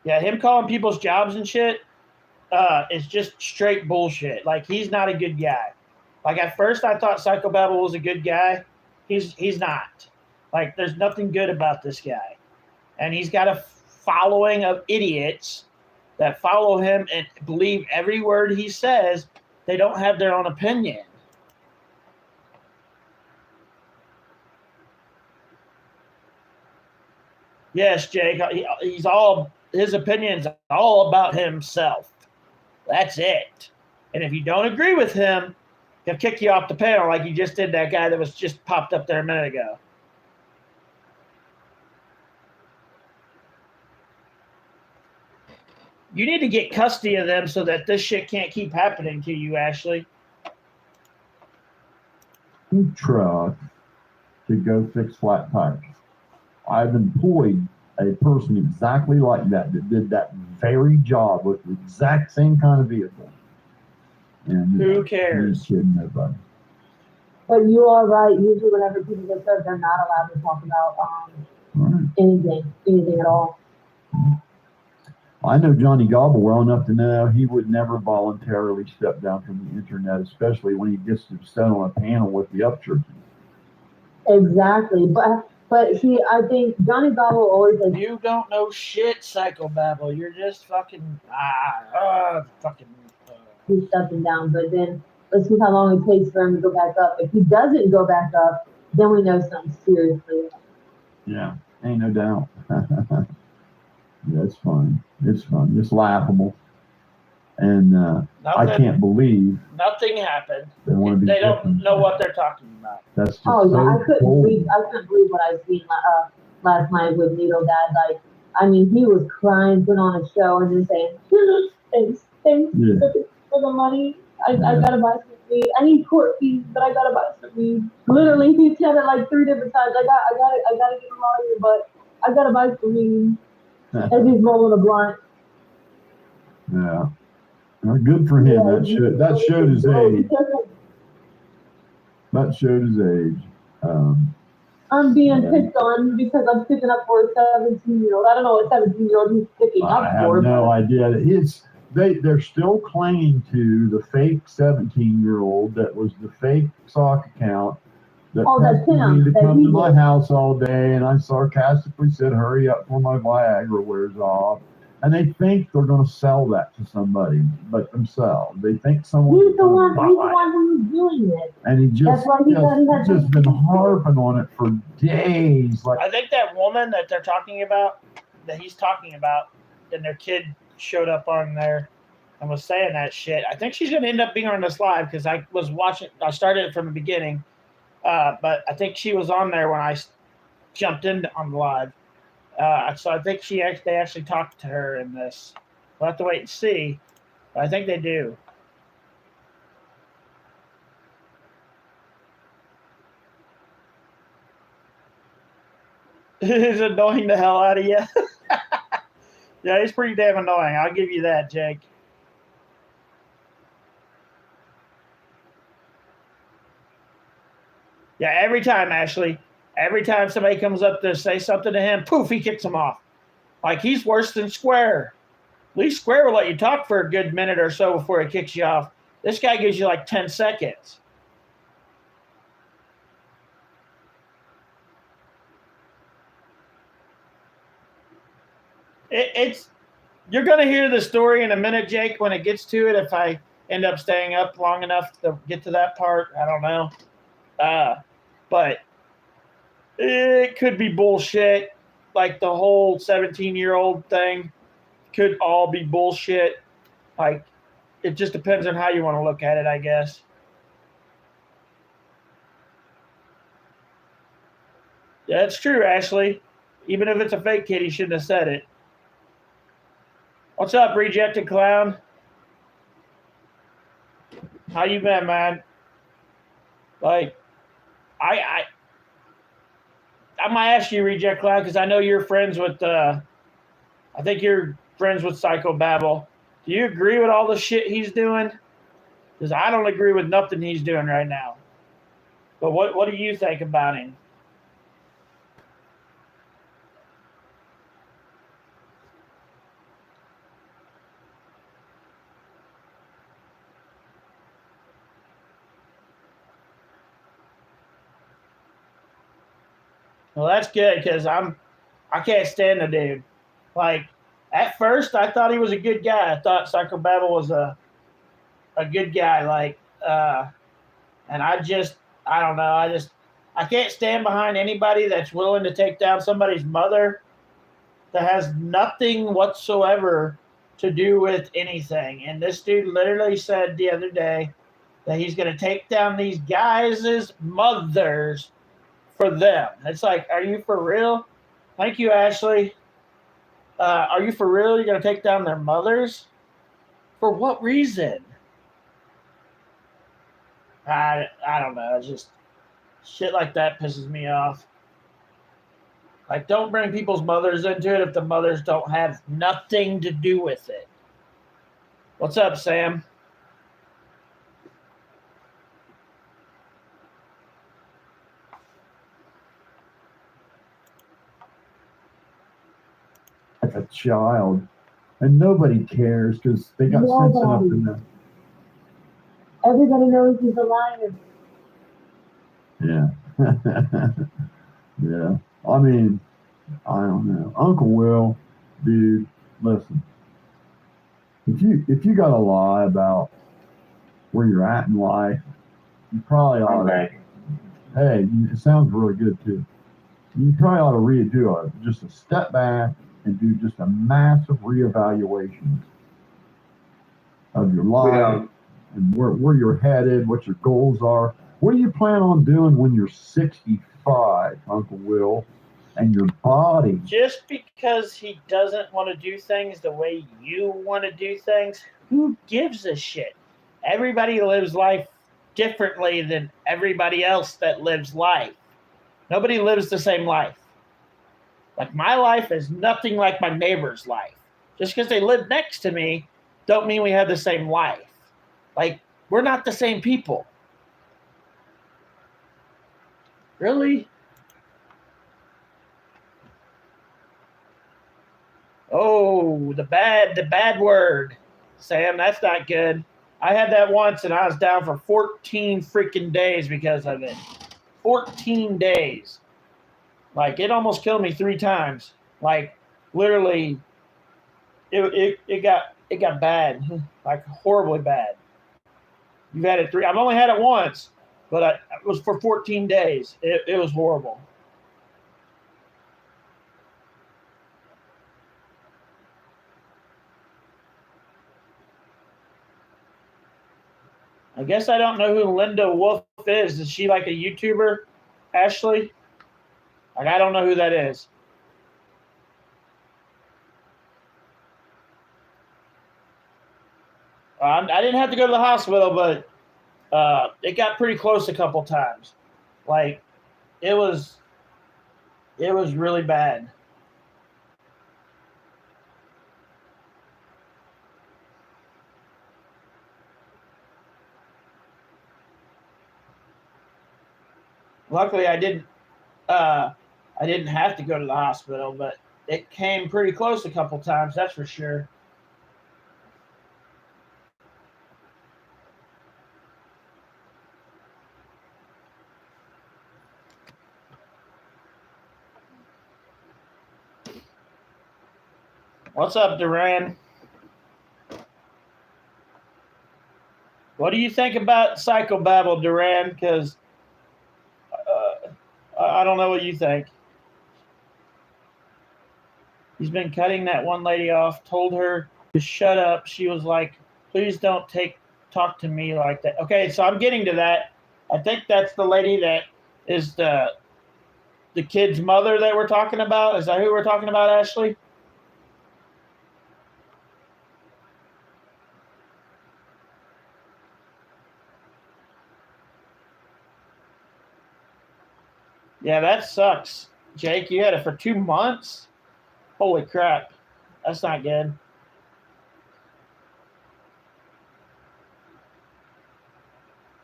Yeah, him calling people's jobs and shit is just straight bullshit. Like, he's not a good guy. Like, at first I thought Psychobabble was a good guy. He's not. Like, there's nothing good about this guy. And he's got a following of idiots that follow him and believe every word he says. They don't have their own opinion. Yes, Jake, his opinion's all about himself. That's it. And if you don't agree with him, he'll kick you off the panel like he just did that guy that was just popped up there a minute ago. You need to get custody of them so that this shit can't keep happening to you, Ashley. Truck to go fix flat tires. I've employed a person exactly like that did that very job with the exact same kind of vehicle. And Who cares? Kidding nobody. But you are right. Usually whenever people get served, they're not allowed to talk about anything at all. I know Johnny Gobble well enough to know he would never voluntarily step down from the internet, especially when he gets to sit on a panel with the upchurches. Exactly. But see, I think Johnny Gobble always has. You don't know shit, Psychobabble. You're just fucking He's stepping down, but then let's see how long it takes for him to go back up. If he doesn't go back up, then we know something seriously. Yeah, ain't no doubt. Yeah, it's fun. It's fun. It's laughable. And I can't believe nothing happened. They don't know what they're talking about. That's just I couldn't believe what I seen last night with Needle Dad. Like, I mean, he was crying, put on a show, and then saying, thanks for the money. I gotta buy some weed. I need court fees, but I gotta buy some weed. Literally, he said it like 3 different times. I gotta get a lawyer, but I gotta buy some weed. As he's rolling a blunt. Yeah. Well, good for him. Yeah, that showed his age. That showed his age. I'm being picked on because I'm sticking up for a 17-year-old. I don't know what 17-year-old he's sticking up for. I have no idea. They're still clinging to the fake 17-year-old that was the fake sock account that that's him. To come to my house all day, and I sarcastically said, "Hurry up before my Viagra wears off." And they think they're going to sell that to somebody but themselves. They think someone's He's the going one. to He's the buy it. one who was doing it. And he That's why he thought he had just been harping on it for days. Like, I think that woman that they're talking about, that he's talking about, and their kid showed up on there and was saying that shit. I think she's going to end up being on this live because I was watching. I started it from the beginning, but I think she was on there when I jumped in on the live. So I think they actually talked to her in this. We'll have to wait and see. But I think they do. He's annoying the hell out of you. Yeah, he's pretty damn annoying. I'll give you that, Jake. Yeah, every time, Ashley. Every time somebody comes up to say something to him, poof, he kicks him off. Like, he's worse than Square. At least Square will let you talk for a good minute or so before he kicks you off. This guy gives you like 10 seconds. You're going to hear the story in a minute, Jake, when it gets to it. If I end up staying up long enough to get to that part, I don't know. But it could be bullshit. Like the whole 17-year-old thing could all be bullshit. Like, it just depends on how you want to look at it, I guess. Yeah, it's true, Ashley. Even if it's a fake kid, he shouldn't have said it. What's up, rejected clown? How you been, man? Like, I might ask you, reject clown, because I know you're friends with. I think you're friends with Psycho Babble. Do you agree with all the shit he's doing? Because I don't agree with nothing he's doing right now. But what do you think about him? Well, that's good because I can't stand the dude. Like, at first I thought he was a good guy. I thought Psycho Babble was a good guy. Like, and I don't know. I can't stand behind anybody that's willing to take down somebody's mother that has nothing whatsoever to do with anything. And this dude literally said the other day that he's going to take down these guys' mothers for them. It's like, are you for real? Thank you, Ashley. Are you for real? You're going to take down their mothers? For what reason? I don't know. It's just shit like that pisses me off. Like, don't bring people's mothers into it if the mothers don't have nothing to do with it. What's up, Sam? like a child. And nobody cares because they got sense enough in them. Everybody knows he's a liar. Yeah. Yeah. I mean, I don't know. Uncle Will, dude, listen. If you got to lie about where you're at in life, you probably ought to. Hey, it sounds really good too. You probably ought to just a step back and do just a massive reevaluation of your life and where you're headed, what your goals are. What do you plan on doing when you're 65, Uncle Will, and your body? Just because he doesn't want to do things the way you want to do things, who gives a shit? Everybody lives life differently than everybody else that lives life. Nobody lives the same life. Like, my life is nothing like my neighbor's life. Just because they live next to me don't mean we have the same life. Like, we're not the same people. Really? Oh, the bad word. Sam, that's not good. I had that once and I was down for 14 freaking days because of it. 14 days. Like, it almost killed me 3 times. Like, literally it got bad, like horribly bad. You've had it 3. I've only had it once, but it was for 14 days. It was horrible. I guess I don't know who Linda Wolf is. Is she like a YouTuber, Ashley? Like, I don't know who that is. I didn't have to go to the hospital, but it got pretty close a couple times. Like, it was really bad. Luckily, I didn't have to go to the hospital, but it came pretty close a couple times. That's for sure. What's up, Duran? What do you think about Psychobabble, Duran? Because I don't know what you think. He's been cutting that one lady off, told her to shut up. She was like, please don't talk to me like that. Okay, so I'm getting to that. I think that's the lady that is the kid's mother that we're talking about. Is that who we're talking about, Ashley? Yeah, that sucks. Jake, you had it for 2 months? Holy crap. That's not good.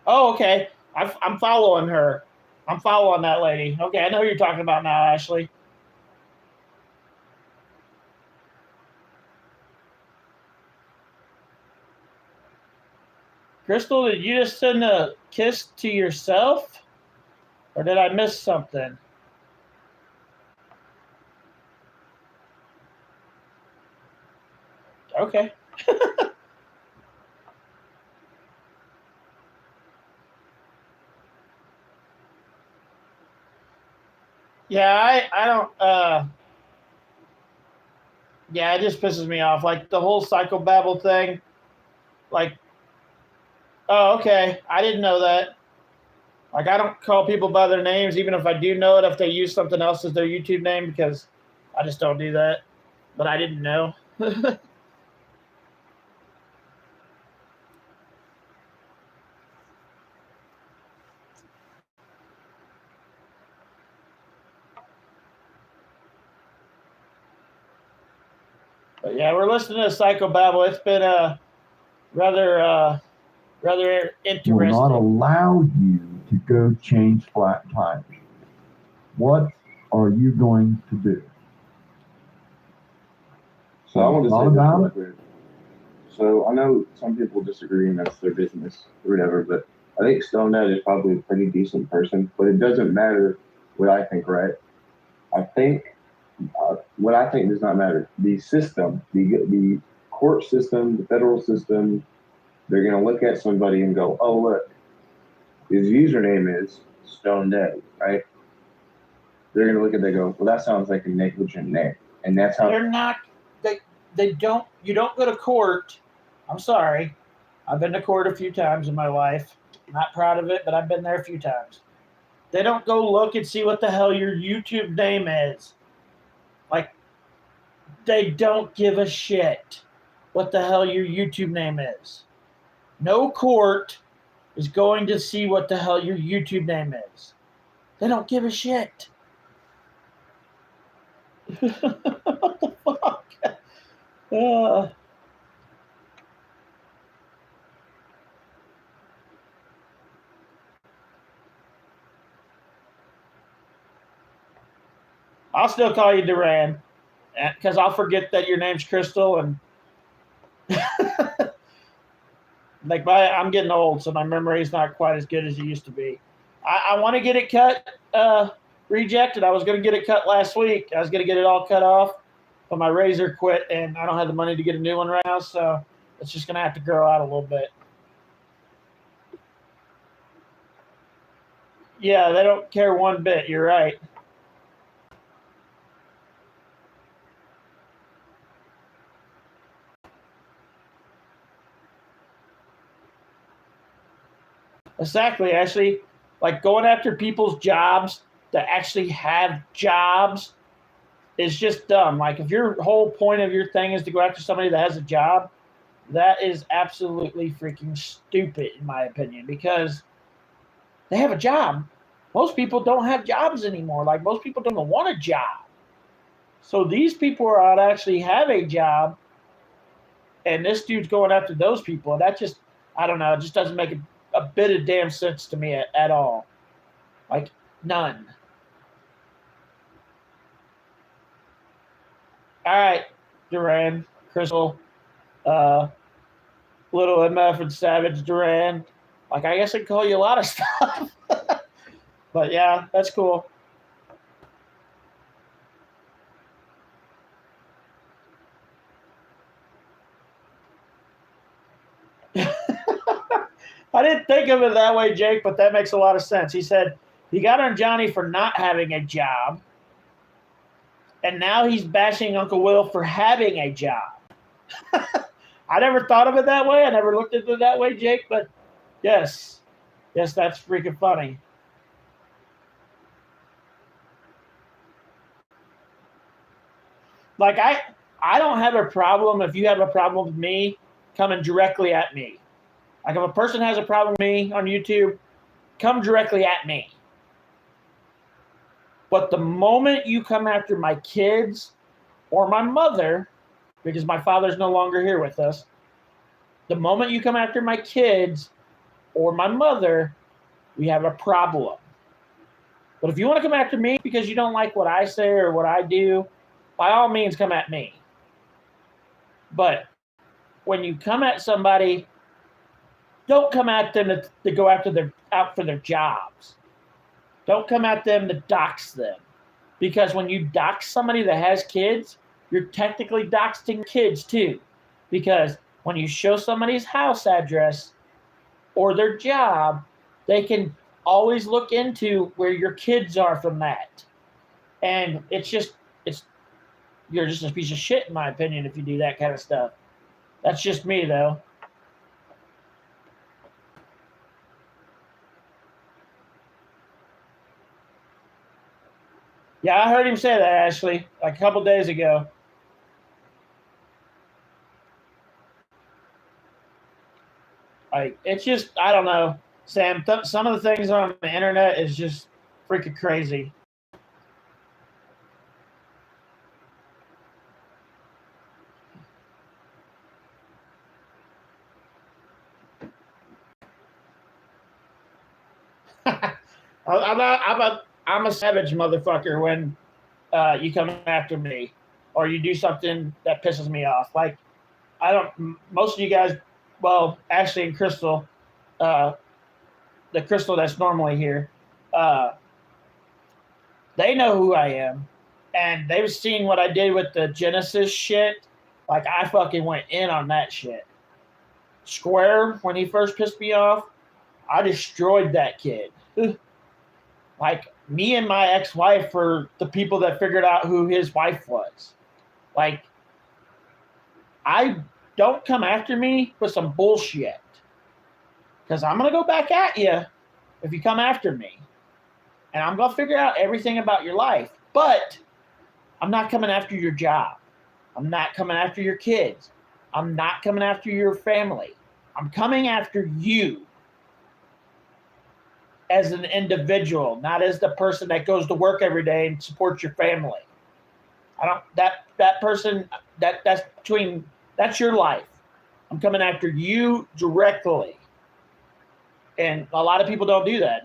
Oh, okay. I'm following her. I'm following that lady. Okay, I know who you're talking about now, Ashley. Crystal, did you just send a kiss to yourself? Or did I miss something? Okay. Yeah, I don't yeah, it just pisses me off. Like the whole psychobabble thing. Like, oh, okay. I didn't know that. Like, I don't call people by their names, even if I do know it, if they use something else as their YouTube name, because I just don't do that. But I didn't know. But yeah, we're listening to Psychobabble. It's been rather interesting. Will not allow you to go change flat tires. What are you going to do? So I want to Thought say this about real it? quick. So I know some people disagree and that's their business or whatever, but I think StoneNet is probably a pretty decent person, but it doesn't matter what I think, right? I think what I think does not matter. The system, the court system, the federal system, they're going to look at somebody and go, oh, look, his username is StoneNet, right? They're going to look at it and go, well, that sounds like a negligent name. And that's how They're not. They don't. You don't go to court. I'm sorry. I've been to court a few times in my life. Not proud of it, but I've been there a few times. They don't go look and see what the hell your YouTube name is. Like, they don't give a shit what the hell your YouTube name is. No court is going to see what the hell your YouTube name is. They don't give a shit. What the fuck? I'll still call you Duran because I'll forget that your name's Crystal and like I'm getting old, so my memory is not quite as good as it used to be. I want to get it cut, rejected. I was going to get it cut last week. I was going to get it all cut off, but my razor quit, and I don't have the money to get a new one right now, so it's just gonna have to grow out a little bit. Yeah, they don't care one bit. You're right. Exactly. Actually, like going after people's jobs that actually have jobs is just dumb. Like if your whole point of your thing is to go after somebody that has a job, that is absolutely freaking stupid in my opinion, because they have a job. Most people don't have jobs anymore. Like most people don't want a job. So these people are out actually have a job, and this dude's going after those people. And that just, I don't know, it just doesn't make a bit of damn sense to me at all. Like none. All right, Duran, Crystal, Little MF and Savage Duran. Like I guess I can call you a lot of stuff. But yeah, that's cool. I didn't think of it that way, Jake, but that makes a lot of sense. He said he got on Johnny for not having a job, and now he's bashing Uncle Will for having a job. I never thought of it that way. I never looked at it that way, Jake, but yes, that's freaking funny. Like I don't have a problem if you have a problem with me coming directly at me. Like if a person has a problem with me on YouTube, come directly at me. But the moment you come after my kids or my mother, because my father's no longer here with us, the moment you come after my kids or my mother, we have a problem. But if you want to come after me because you don't like what I say or what I do, by all means come at me. But when you come at somebody, don't come at them to go after out for their jobs. Don't come at them to dox them. Because when you dox somebody that has kids, you're technically doxing kids too. Because when you show somebody's house address or their job, they can always look into where your kids are from that. And you're just a piece of shit in my opinion if you do that kind of stuff. That's just me though. Yeah, I heard him say that, Ashley, like a couple days ago. Like, it's just, I don't know, Sam, some of the things on the internet is just freaking crazy. I'm a savage motherfucker when you come after me or you do something that pisses me off. Like, most of you guys, well, Ashley and Crystal, the Crystal that's normally here, they know who I am. And they've seen what I did with the Genesis shit. Like, I fucking went in on that shit. Square, when he first pissed me off, I destroyed that kid. Like, me and my ex-wife were the people that figured out who his wife was. Like, I don't come after me with some bullshit. Because I'm going to go back at you if you come after me. And I'm going to figure out everything about your life. But I'm not coming after your job. I'm not coming after your kids. I'm not coming after your family. I'm coming after you as an individual, not as the person that goes to work every day and supports your family. That person, that's your life. I'm coming after you directly. And a lot of people don't do that.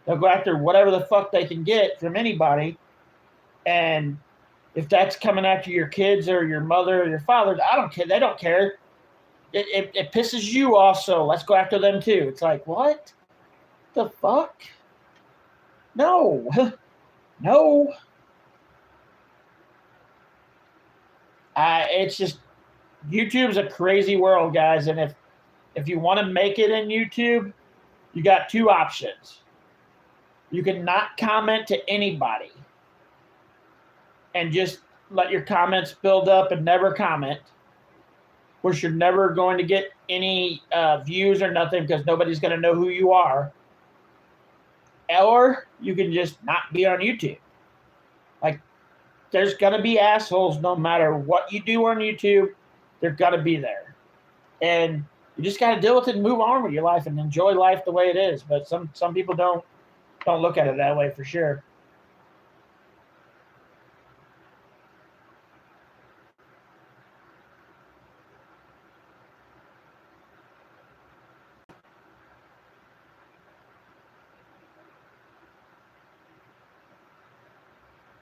They'll go after whatever the fuck they can get from anybody. And if that's coming after your kids or your mother or your father, I don't care. They don't care. It pisses you off, so let's go after them too. It's like, what the fuck? No. No. It's just YouTube's a crazy world, guys, and if you want to make it in YouTube, you got two options. You can not comment to anybody and just let your comments build up and never comment, which you're never going to get any views or nothing because nobody's going to know who you are. Or you can just not be on YouTube. Like, there's going to be assholes no matter what you do on YouTube. They're going to be there. And you just got to deal with it and move on with your life and enjoy life the way it is. But some people don't look at it that way for sure.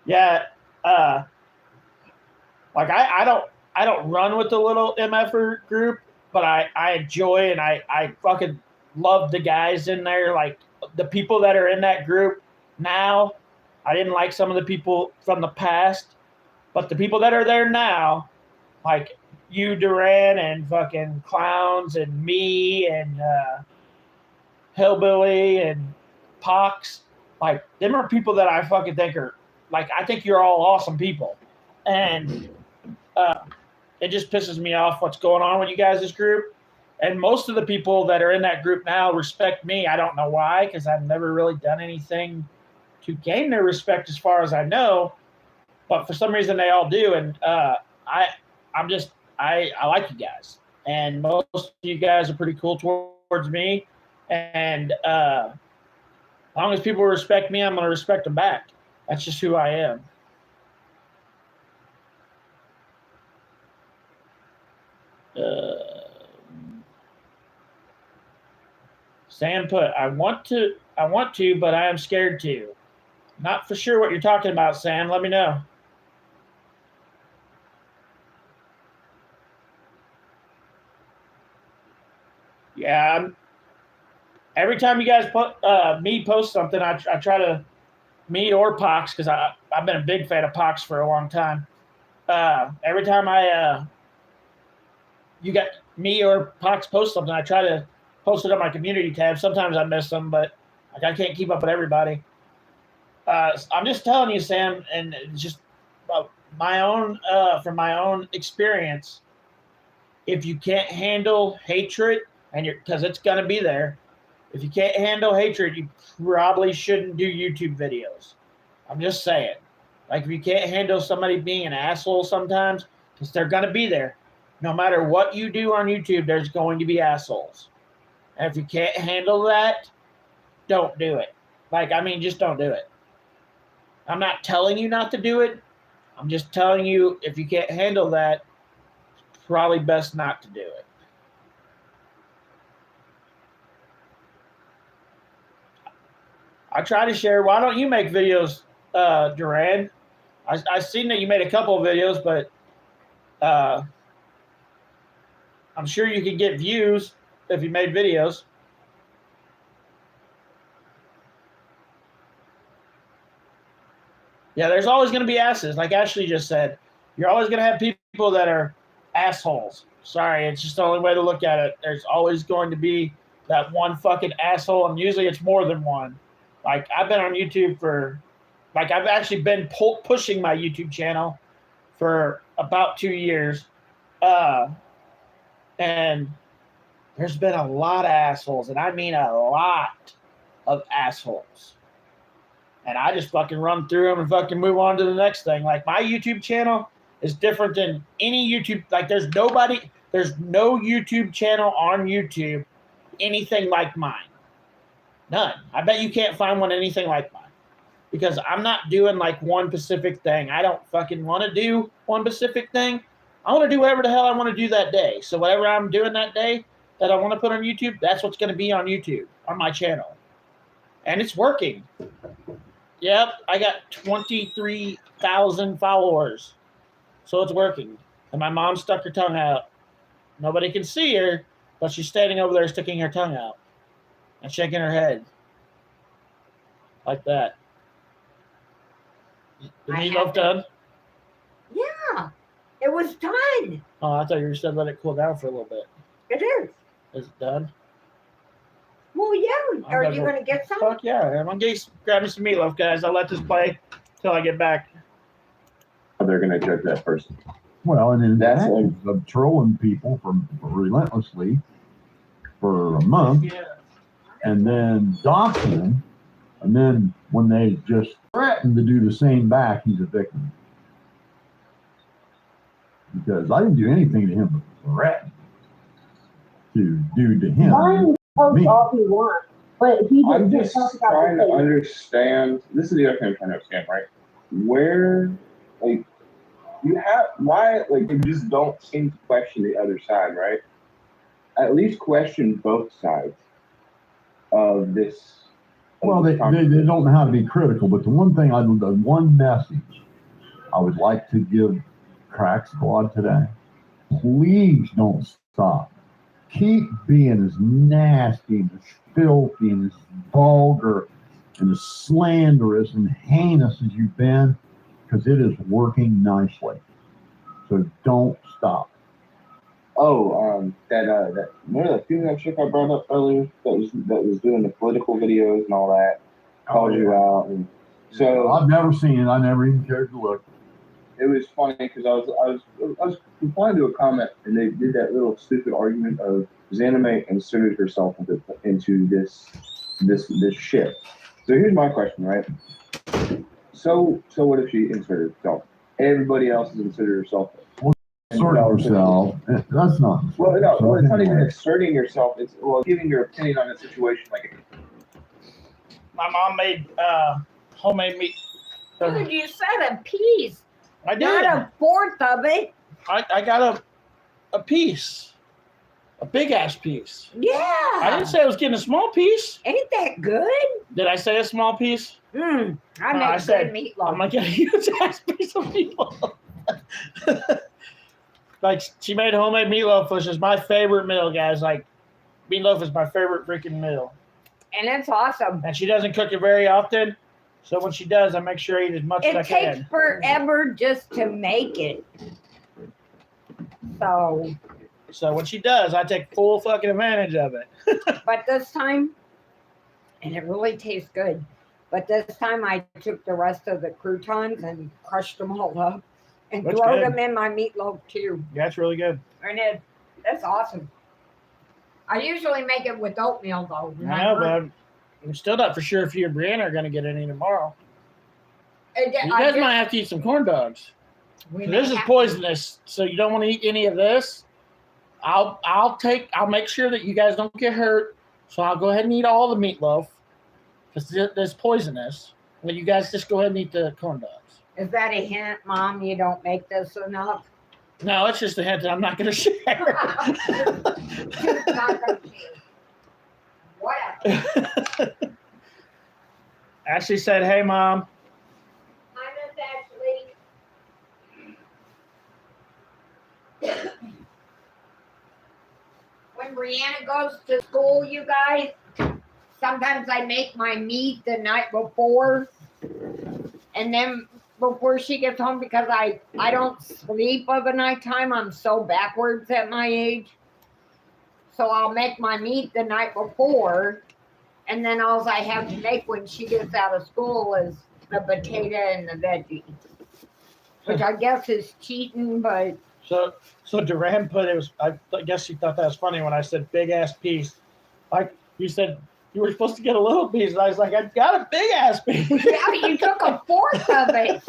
Yeah, like I don't run with the little MF group, but I enjoy and I fucking love the guys in there. Like the people that are in that group now, I didn't like some of the people from the past, but the people that are there now, like you, Duran, and fucking Clowns, and me, and Hillbilly, and Pox, like them are people that I fucking think are like I think you're all awesome people, and it just pisses me off what's going on with you guys' group. And most of the people that are in that group now respect me. I don't know why, because I've never really done anything to gain their respect as far as I know. But for some reason they all do. And I like you guys. And most of you guys are pretty cool towards me. And as long as people respect me, I'm going to respect them back. That's just who I am. Sam put, I want to, but I am scared to. Not for sure what you're talking about, Sam. Let me know. Yeah, every time you guys post something, I try to, me or Pox, because I've been a big fan of Pox for a long time. Every time you got me or Pox post something, I try to post it on my community tab. Sometimes I miss them, but like I can't keep up with everybody. I'm just telling you, Sam, and just my own from my own experience. If you can't handle hatred, and because it's gonna be there, if you can't handle hatred, you probably shouldn't do YouTube videos. I'm just saying. Like if you can't handle somebody being an asshole sometimes, because they're gonna be there. No matter what you do on YouTube, there's going to be assholes. And if you can't handle that, don't do it. Like, I mean, just don't do it. I'm not telling you not to do it. I'm just telling you if you can't handle that, it's probably best not to do it. I try to share. Why don't you make videos, Duran? I seen that you made a couple of videos, but I'm sure you could get views if you made videos. Yeah, there's always going to be asses. Like Ashley just said, you're always going to have people that are assholes. Sorry, it's just the only way to look at it. There's always going to be that one fucking asshole, and usually it's more than one. Like, I've been on YouTube for, like, I've actually been pushing my YouTube channel for about 2 years. And there's been a lot of assholes, and I mean a lot of assholes. And I just fucking run through them and fucking move on to the next thing. Like, my YouTube channel is different than any YouTube. Like, there's no YouTube channel on YouTube anything like mine. None. I bet you can't find one anything like mine. Because I'm not doing like one specific thing. I don't fucking want to do one specific thing. I want to do whatever the hell I want to do that day. So whatever I'm doing that day that I want to put on YouTube, that's what's going to be on YouTube, on my channel. And it's working. Yep, I got 23,000 followers. So it's working. And my mom stuck her tongue out. Nobody can see her, but she's standing over there sticking her tongue out and shaking her head. Like that. The meatloaf done? Yeah. It was done. Oh, I thought you said let it cool down for a little bit. It is. Is it done? Well, yeah. Are gonna you go- going to get some? Fuck yeah. I'm going to grab me some meatloaf, guys. I'll let this play till I get back. They're gonna judge that person. Well, and then That's of trolling people for relentlessly for a month, and then doxing him, and then when they just threaten to do the same back, he's a victim. Because I didn't do anything to him but threaten to do to him. Brian post Me. all he wants, but he I'm just just talk about trying the to case. understand. This is the other thing I'm trying to understand, right? Where, like, you have why, like, you just don't seem to question the other side, right? At least question both sides of this. Well, they don't know how to be critical, but the one message I would like to give Crack Squad today, please don't stop. Keep being as nasty and as filthy and as vulgar and as slanderous and heinous as you've been, because it is working nicely. So don't stop. Oh, that one of the female chick I brought up earlier that was doing the political videos and all that called you out, and so I've never seen it. I never even cared to look. it was funny because I was replying to a comment and they did that little stupid argument of Zanimate inserted herself into this shit. So here's my question, right? So what if she inserted herself? Everybody else has inserted herself. Sort yourself. That's not. Well, no, well, it's not even asserting yourself. It's giving your opinion on the situation. Like, My mom made homemade meat. Dude, you said a piece, I did. not a fourth of it. I got a piece. A big ass piece. Yeah. I didn't say I was getting a small piece. Ain't that good? Did I say a small piece? I I make said- good meatloaf. I'm gonna get a huge ass piece of meatloaf. Like, she made homemade meatloaf, which is my favorite meal, guys. Like, meatloaf is my favorite freaking meal. And it's awesome. And she doesn't cook it very often. So when she does, I make sure I eat as much as I It takes can. forever just to make it. So, when she does, I take full fucking advantage of it. but this time, and it really tastes good. But this time I took the rest of the croutons and crushed them all up and That's throw good. them in my meatloaf too. Yeah, it's really good. And that's awesome. I usually make it with oatmeal though. I know, but I'm still not for sure if you and Brianna are going to get any tomorrow. You guys might have to eat some corn dogs. This is poisonous, so you don't want to eat any of this. I'll make sure that you guys don't get hurt. So I'll go ahead and eat all the meatloaf because this poisonous. And you guys just go ahead and eat the corn dogs. Is that a hint, Mom? You don't make this enough? No, it's just a hint that I'm not going to share. Whatever. Ashley said, "Hey, Mom." Hi, Miss Ashley. When Brianna goes to school, you guys, sometimes I make my meat the night before. And then before she gets home, because I don't sleep of the nighttime, I'm so backwards at my age. So I'll make my meat the night before. And then all I have to make when she gets out of school is the potato and the veggie. Which I guess is cheating, but So Duran put it was. I guess she thought that was funny when I said big ass piece. Like you said, you were supposed to get a little piece, and I was like, I got a big ass piece. yeah, you took a fourth of it.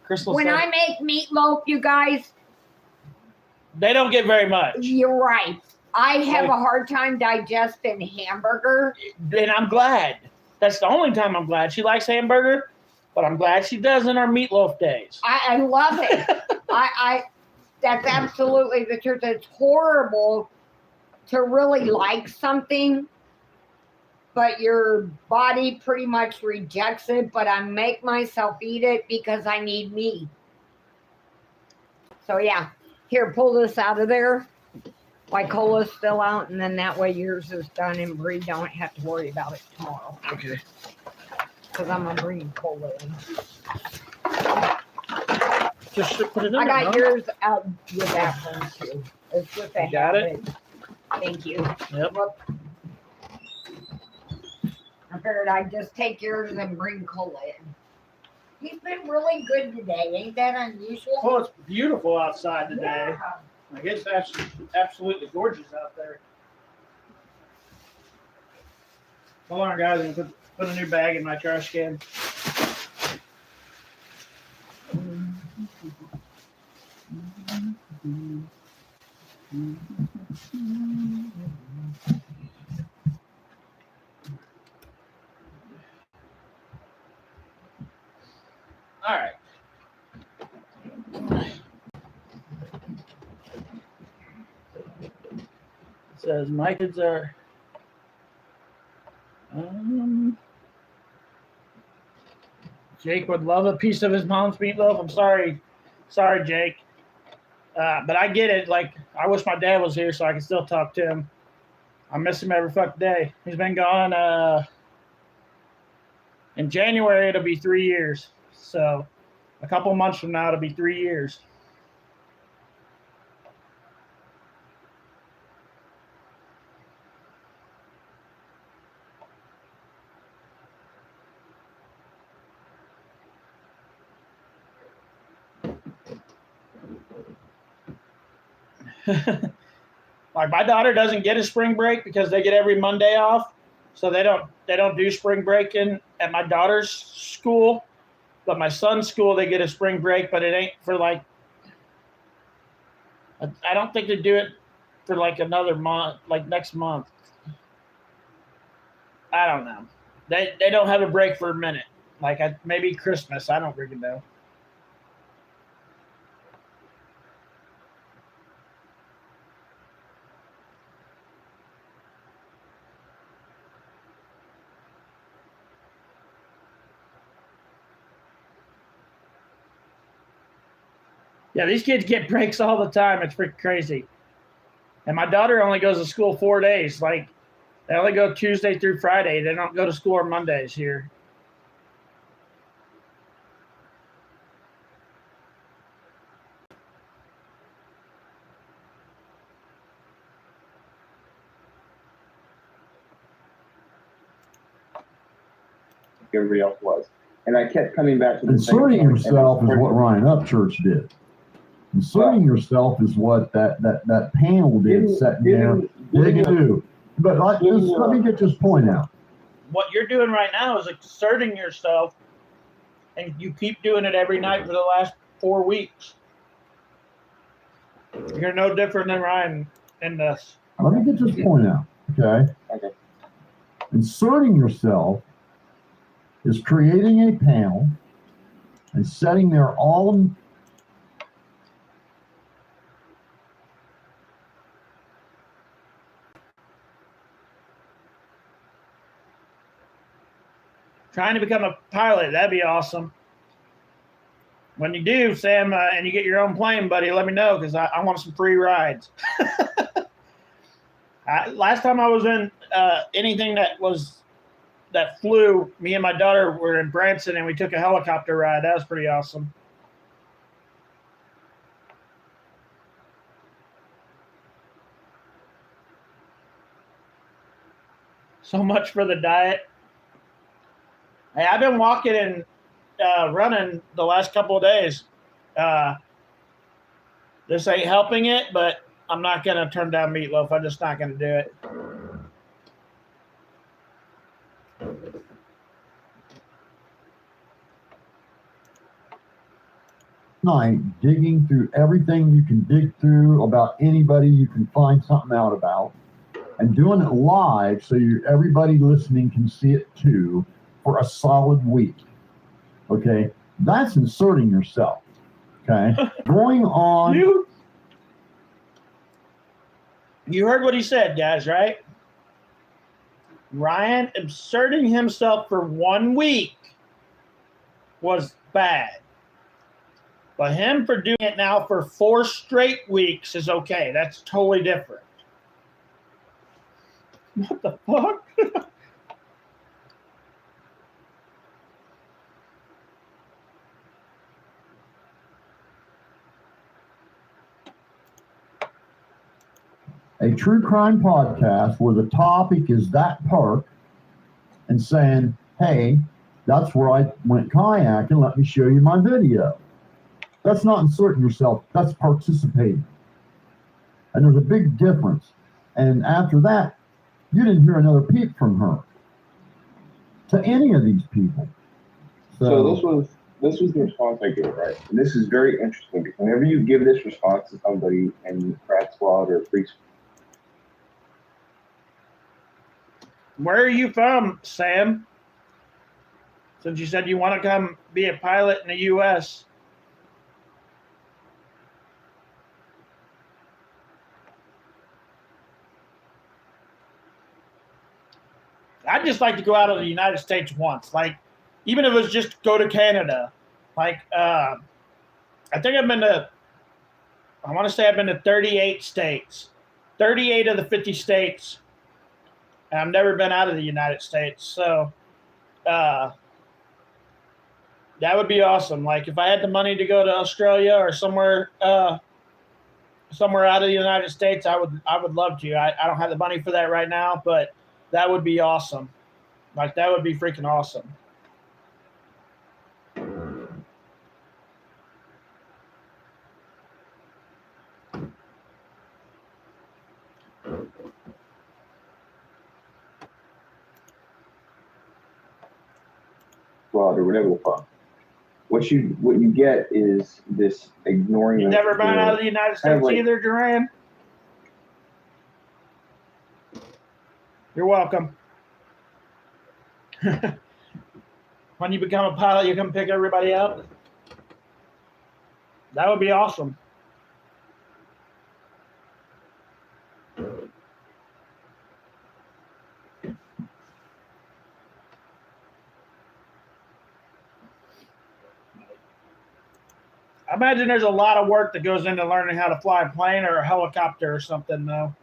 Crystal When said, I make meatloaf, you guys, they don't get very much, you're right. I have a hard time digesting hamburger. and I'm glad. That's the only time I'm glad she likes hamburger, but I'm glad she does in our meatloaf days. I love it. That's absolutely the truth. It's horrible to really like something, but your body pretty much rejects it. But I make myself eat it because I need meat. So yeah, here, pull this out of there. My cola's still out, and then that way yours is done, and Bree don't have to worry about it tomorrow. Okay. Because I'm gonna bring cola in. Just put it in I there, got huh? yours out with that one too. It's just a You got it? habit. Thank you. Yep. Whoop. I figured I'd just take yours and bring Cola in. He's been really good today. Ain't that unusual? Well, it's beautiful outside today. Yeah. Like it's absolutely gorgeous out there. Hold on, guys. I'm gonna put a new bag in my trash can. All right. It says my kids are. Jake would love a piece of his mom's meatloaf. I'm sorry, Jake, but I get it. Like I wish my dad was here so I could still talk to him. I miss him every fucking day. He's been gone. In January it'll be 3 years. So a couple months from now it'll be 3 years. Like my daughter doesn't get a spring break because they get every Monday off, so they don't do spring break at my daughter's school, but my son's school they get a spring break, but it ain't for like I don't think they do it for like another month, like next month. I don't know. They don't have a break for a minute, like maybe Christmas. I don't really know. Yeah, these kids get breaks all the time. It's freaking crazy. And my daughter only goes to school 4 days. Like, they only go Tuesday through Friday. They don't go to school on Mondays here. Everybody else was. And I kept coming back to the Inserting yourself is what Ryan Upchurch did. Inserting yourself is what that panel did, sitting there. But let me get this point out. What you're doing right now is asserting yourself, and you keep doing it every night for the last 4 weeks. You're no different than Ryan in this. Let me get this point out, okay? Okay. Inserting yourself is creating a panel and setting there all Trying to become a pilot, that'd be awesome. When you do, Sam, and you get your own plane, buddy, let me know because I want some free rides. Last time I was in anything that flew, me and my daughter were in Branson and we took a helicopter ride. That was pretty awesome. So much for the diet. Hey, I've been walking and running the last couple of days. This ain't helping it, but I'm not going to turn down meatloaf. I'm just not going to do it. night digging through everything you can dig through about anybody you can find something out about and doing it live so everybody listening can see it too for a solid week. Okay, that's inserting yourself. Okay, going on. You heard what he said, guys, right? Ryan inserting himself for 1 week was bad. But him for doing it now for 4 straight weeks is okay. That's totally different. What the fuck? a true crime podcast where the topic is that park and saying, hey, that's where I went kayaking, let me show you my video. That's not inserting yourself, that's participating. And there's a big difference. And after that, you didn't hear another peep from her to any of these people. So this was the response I gave, right? And this is very interesting because whenever you give this response to somebody in frat squad or free squad, Where are you from, Sam? Since you said you want to come be a pilot in the U.S. I'd just like to go out of the United States once. Like, even if it was just go to Canada. Like, I think I've been to, I want to say I've been to 38 states. 38 of the 50 states. And I've never been out of the United States. So, that would be awesome. Like, if I had the money to go to Australia or somewhere out of the United States, I would love to. I don't have the money for that right now, but that would be awesome. Like, that would be freaking awesome. or whatever the fuck. What you get is this ignoring. You never been out of the United States like, either, Duran? You're welcome. When you become a pilot, you come pick everybody up. That would be awesome. I imagine there's a lot of work that goes into learning how to fly a plane or a helicopter or something, though.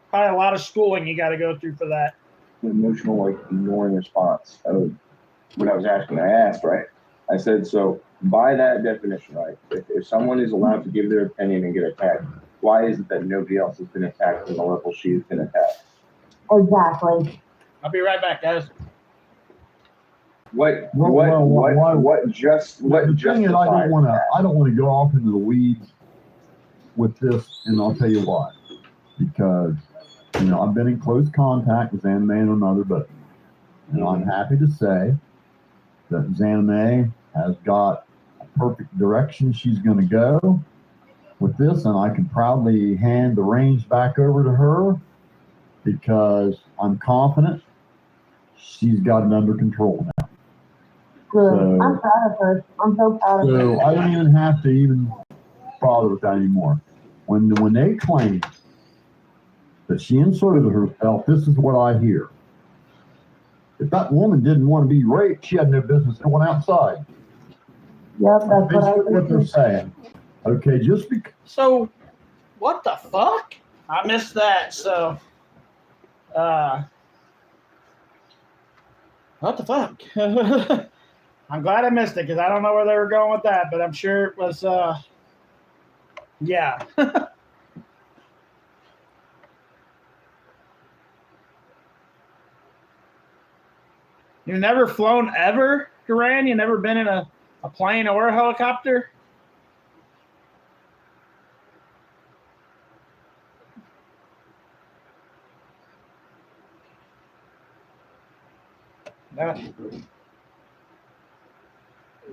Probably a lot of schooling you got to go through for that. Emotional, like, ignoring response. When I was asking, I asked, right? I said, so by that definition, right, if someone is allowed to give their opinion and get attacked, why is it that nobody else has been attacked from the level she's been attacked? Exactly. I'll be right back, guys. What The thing is, I justifies don't want to go off into the weeds with this, and I'll tell you why. Because, I've been in close contact with Anime and her mother, but I'm happy to say that Zanime has got a perfect direction she's going to go with this, and I can proudly hand the reins back over to her because I'm confident she's got it under control now. Good. So, I'm proud of her. I'm so proud of her. So I don't even have to even bother with that anymore. When they claim that she inserted herself, this is what I hear. If that woman didn't want to be raped, she had no business going outside. Yep, that's what they're saying. Okay, just because. So, what the fuck? I missed that. So, what the fuck? I'm glad I missed it because I don't know where they were going with that, but I'm sure it was, yeah. You've never flown ever, Duran? You never been in a plane or a helicopter?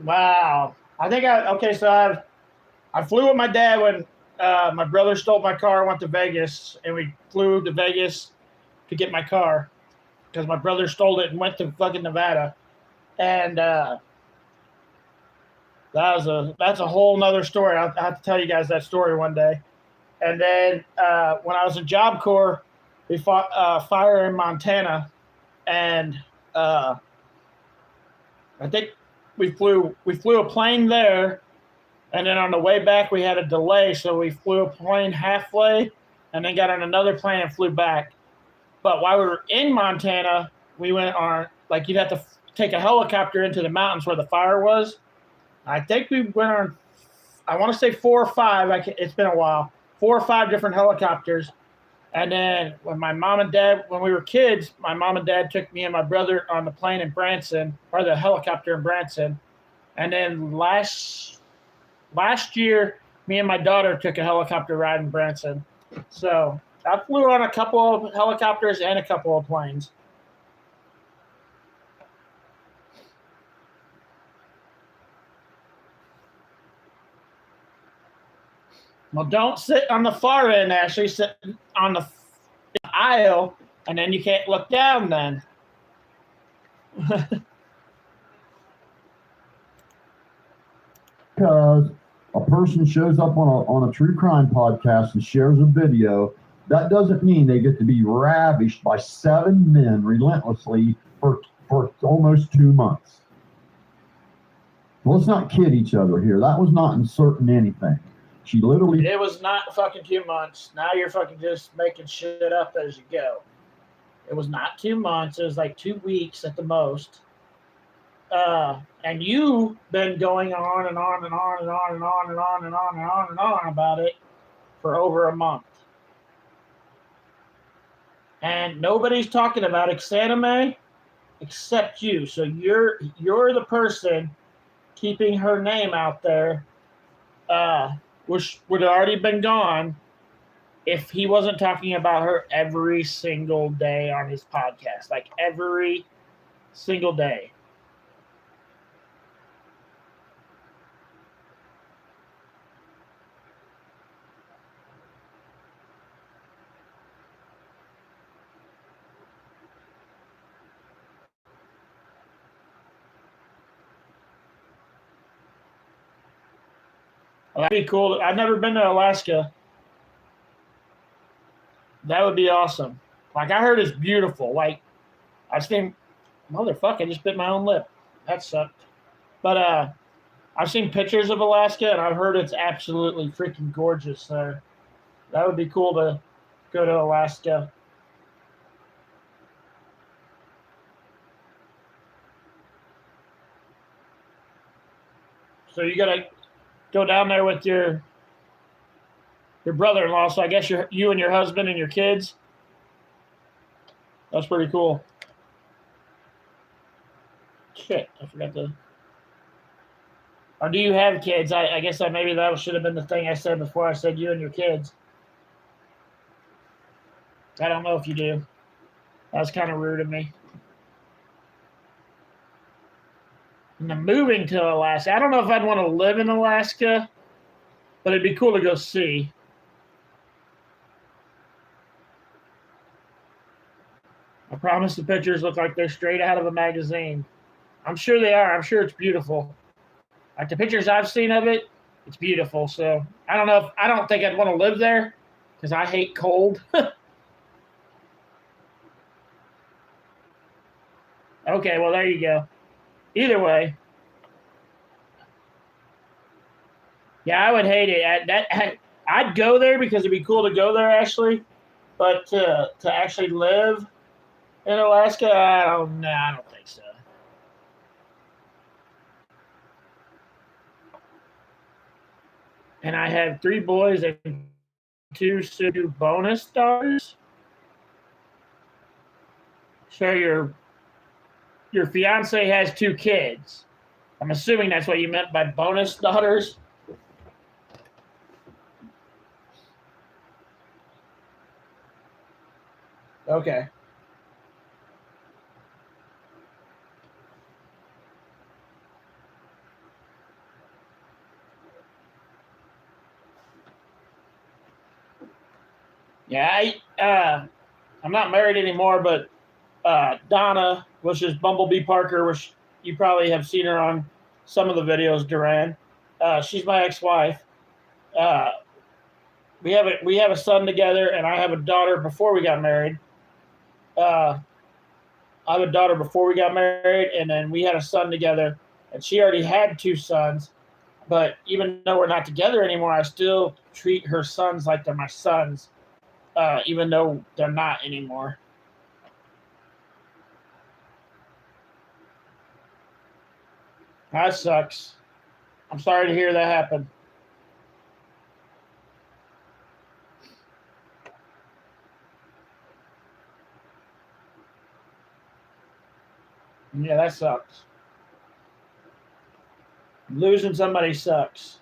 Wow. So I flew with my dad when my brother stole my car and went to Vegas, and we flew to Vegas to get my car because my brother stole it and went to fucking Nevada. And that's a whole nother story. I'll have to tell you guys that story one day. And then when I was in Job Corps, we fought fire in Montana, and I think we flew a plane there, and then on the way back we had a delay, so we flew a plane halfway, and then got on another plane and flew back. But while we were in Montana, we went on, like, you'd have to take a helicopter into the mountains where the fire was. I think we went on, I want to say 4 or 5. It's been a while. 4 or 5 different helicopters, And then when we were kids, my mom and dad took me and my brother on the plane in Branson, or the helicopter in Branson. And then last year, me and my daughter took a helicopter ride in Branson. So I flew on a couple of helicopters and a couple of planes. Well, don't sit on the far end, Ashley. Sit on the aisle, and then you can't look down then. Because a person shows up on a true crime podcast and shares a video, that doesn't mean they get to be ravished by 7 men relentlessly for almost 2 months. Let's not kid each other here. That was not inserting anything. She literally. It was not fucking 2 months. Now you're fucking just making shit up as you go. It was not 2 months. It was like 2 weeks at the most. And you've been going on and on and on and on and on and on and on and on and on about it for over a month. And nobody's talking about Xaname except you. So you're the person keeping her name out there, which would have already been gone if he wasn't talking about her every single day on his podcast. Like every single day. Well, that'd be cool. I've never been to Alaska. That would be awesome. Like, I heard it's beautiful. Like, I seen, motherfucker, I just bit my own lip. That sucked. But I've seen pictures of Alaska, and I've heard it's absolutely freaking gorgeous there. That would be cool to go to Alaska. So you gotta go down there with your brother-in-law. So I guess you and your husband and your kids. That's pretty cool. Shit, I forgot to. Or do you have kids? I guess maybe that should have been the thing I said before I said you and your kids. I don't know if you do. That's kind of rude of me. And then moving to Alaska. I don't know if I'd want to live in Alaska, but it'd be cool to go see. I promise the pictures look like they're straight out of a magazine. I'm sure they are. I'm sure it's beautiful. Like the pictures I've seen of it, it's beautiful. So I don't think I'd want to live there because I hate cold. Okay, well there you go. Either way, yeah, I would hate it. I'd go there because it'd be cool to go there, Ashley. But to actually live in Alaska, I don't think so. And I have 3 boys and 2 bonus daughters. So your fiance has 2 kids. I'm assuming that's what you meant by bonus daughters. Okay. Yeah, I'm not married anymore, but Donna, which is Bumblebee Parker, which you probably have seen her on some of the videos, Duran. She's my ex-wife. We have a son together, and I have a daughter before we got married. I have a daughter before we got married, and then we had a son together, and she already had 2 sons. But even though we're not together anymore, I still treat her sons like they're my sons, even though they're not anymore. That sucks. I'm sorry to hear that happen. Yeah, that sucks. Losing somebody sucks.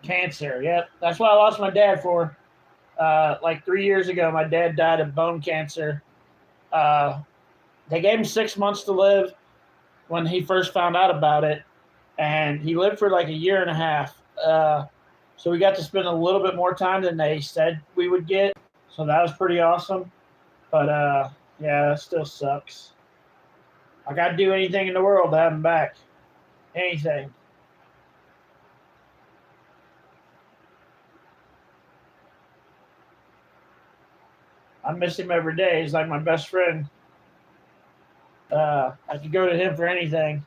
Cancer. Yep. That's what I lost my dad for. Like 3 years ago, my dad died of bone cancer. They gave him 6 months to live when he first found out about it, and he lived for like a year and a half. So we got to spend a little bit more time than they said we would get. So that was pretty awesome. But yeah, that still sucks. Like I'd do anything in the world to have him back. Anything. I miss him every day. He's like my best friend. I could go to him for anything.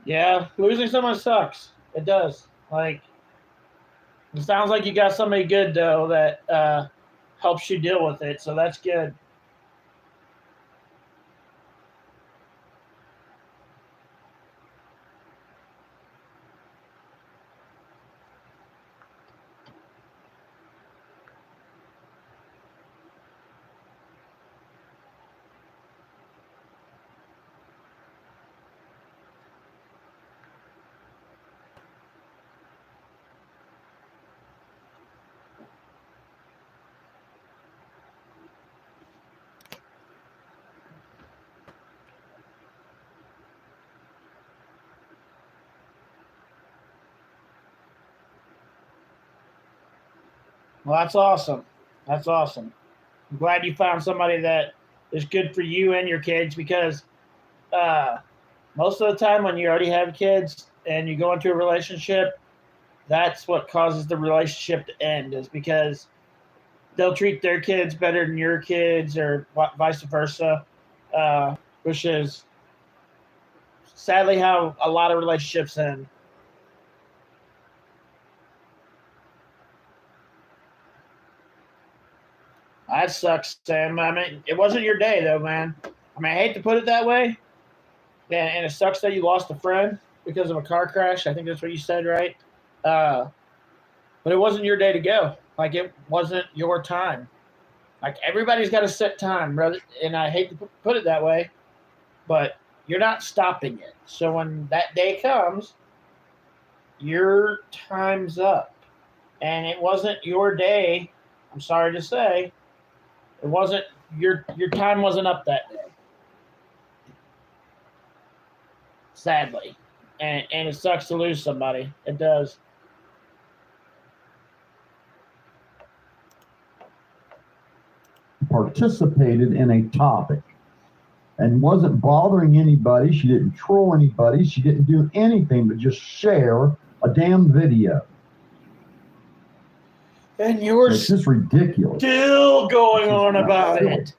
Yeah, losing someone sucks. It does. Like, it sounds like you got somebody good though that helps you deal with it. So that's good. Well, that's awesome. That's awesome. I'm glad you found somebody that is good for you and your kids because uh, most of the time when you already have kids and you go into a relationship, that's what causes the relationship to end is because they'll treat their kids better than your kids or vice versa, which is sadly how a lot of relationships end. That sucks, Sam. I mean, it wasn't your day, though, man. I mean, I hate to put it that way. Yeah, and it sucks that you lost a friend because of a car crash. I think that's what you said, right? Uh, but it wasn't your day to go. Like, it wasn't your time. Like, everybody's got a set time, brother. And I hate to put it that way, but you're not stopping it. So when that day comes, your time's up. And it wasn't your day. I'm sorry to say, it wasn't your time wasn't up that day. Sadly. And it sucks to lose somebody. It does. Participated in a topic and wasn't bothering anybody. She didn't troll anybody. She didn't do anything but just share a damn video. And you're It's just ridiculous. still going on about it.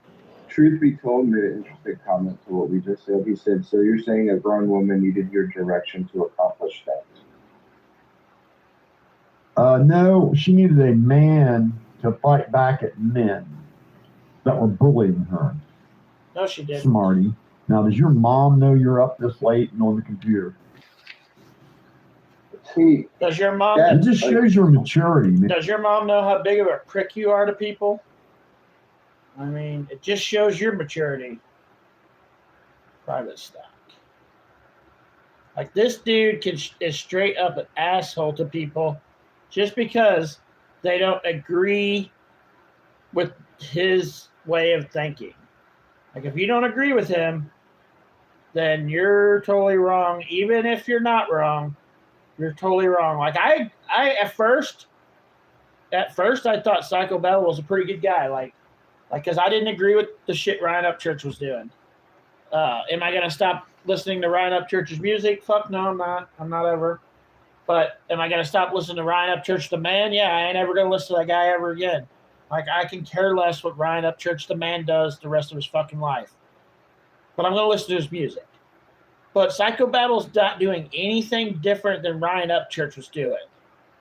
Truth be told, made an interesting comment to what we just said. He said, "So you're saying a grown woman needed your direction to accomplish things?" No, she needed a man to fight back at men that were bullying her. No, she didn't. Smarty. Now, does your mom know you're up this late and on the computer? See, Does your mom? It just shows your maturity, man. Does your mom know how big of a prick you are to people? I mean, it just shows your maturity. Private stock. Like this dude is straight up an asshole to people just because they don't agree with his way of thinking. Like if you don't agree with him, then you're totally wrong. Even if you're not wrong, you're totally wrong. Like I at first I thought Psycho Bell was a pretty good guy. Like because I didn't agree with the shit Ryan Upchurch was doing. Am I gonna stop listening to Ryan Upchurch's music? Fuck no, I'm not. I'm not ever. But am I going to stop listening to Ryan Upchurch the Man? Yeah, I ain't ever going to listen to that guy ever again. Like, I can care less what Ryan Upchurch the Man does the rest of his fucking life. But I'm going to listen to his music. But Psychobabble's not doing anything different than Ryan Upchurch was doing.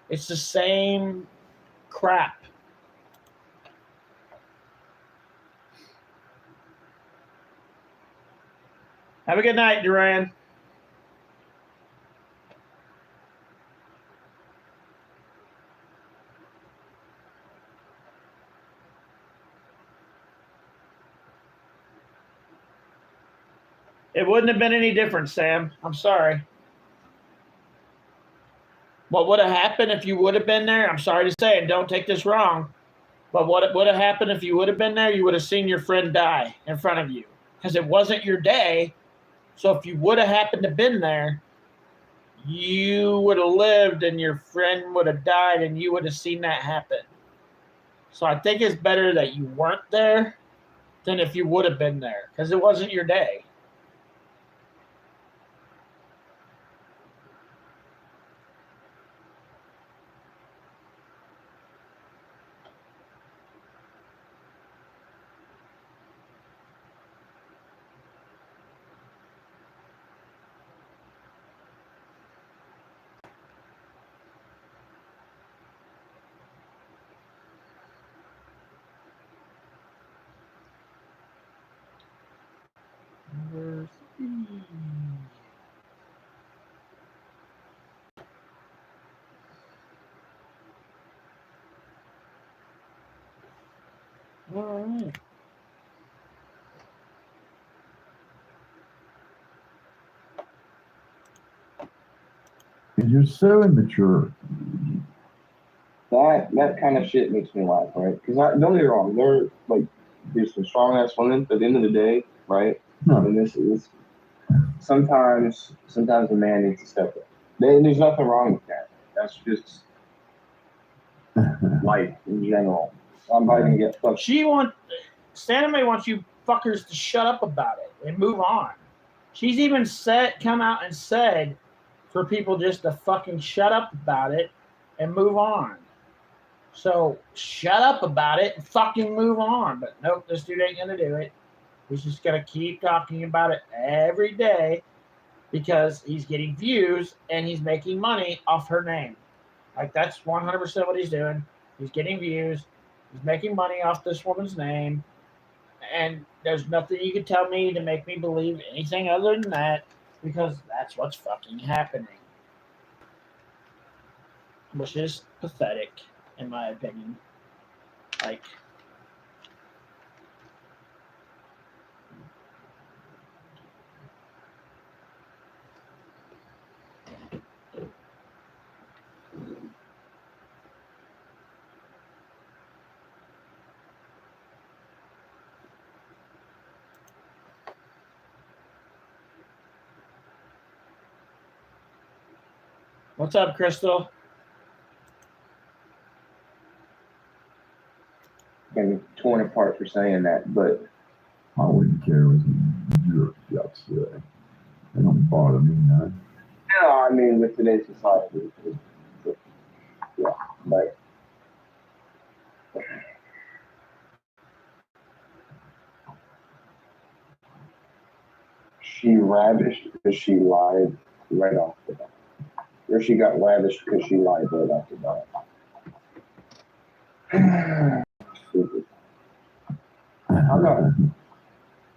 It's the same crap. Have a good night, Duran. It wouldn't have been any different, Sam. I'm sorry. What would have happened if you would have been there? I'm sorry to say, and don't take this wrong, but what would have happened if you would have been there? You would have seen your friend die in front of you because it wasn't your day. So if you would have happened to been there, you would have lived and your friend would have died and you would have seen that happen. So I think it's better that you weren't there than if you would have been there because it wasn't your day. Number 3. All right. You're so immature. That kind of shit makes me laugh, right? Because don't get me wrong, there's some strong ass women, but at the end of the day, right? No. And this is sometimes a man needs to step up. There's nothing wrong with that. That's just life in general. Somebody can get fucked. Santa May wants you fuckers to shut up about it and move on. She's even come out and said for people just to fucking shut up about it and move on. So shut up about it and fucking move on. But nope, this dude ain't gonna do it. He's just gonna keep talking about it every day because he's getting views and he's making money off her name. Like that's 100% what he's doing. He's getting views. He's making money off this woman's name. And there's nothing you can tell me to make me believe anything other than that because that's what's fucking happening. Which is pathetic, in my opinion. Like, what's up, Crystal? Been torn apart for saying that, but I wouldn't care what your guts say. They don't bother me none. no, I mean with today's society, yeah, like she ravished because she lied right off the bat, or she got ravished because she lied right off the bat. Stupid.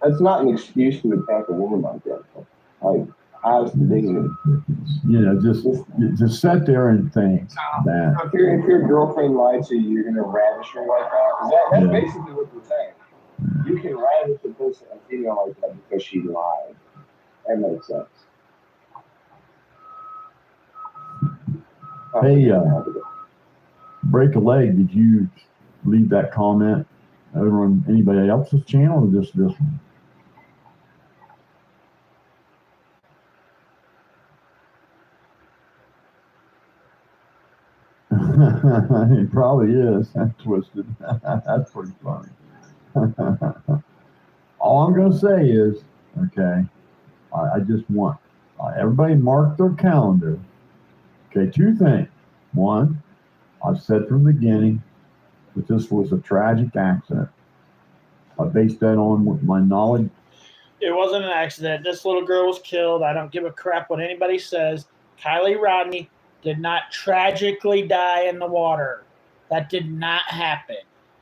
That's not an excuse to attack a woman like that. Like, how's the dignity? You know, just sit there and think that. If your girlfriend lied to you, you're gonna ravish her like that. That's basically what we're saying. You can ravish a person, a female like that because she lied. That makes sense. Hey, Break a Leg, did you leave that comment over on anybody else's channel or just this one? It probably is. That's twisted. That's pretty funny. All I'm going to say is, okay, I just want everybody mark their calendar Okay, two things. One, I've said from the beginning that this was a tragic accident. I based that on with my knowledge. It wasn't an accident. This little girl was killed. I don't give a crap what anybody says. Kylie Rodney did not tragically die in the water. That did not happen.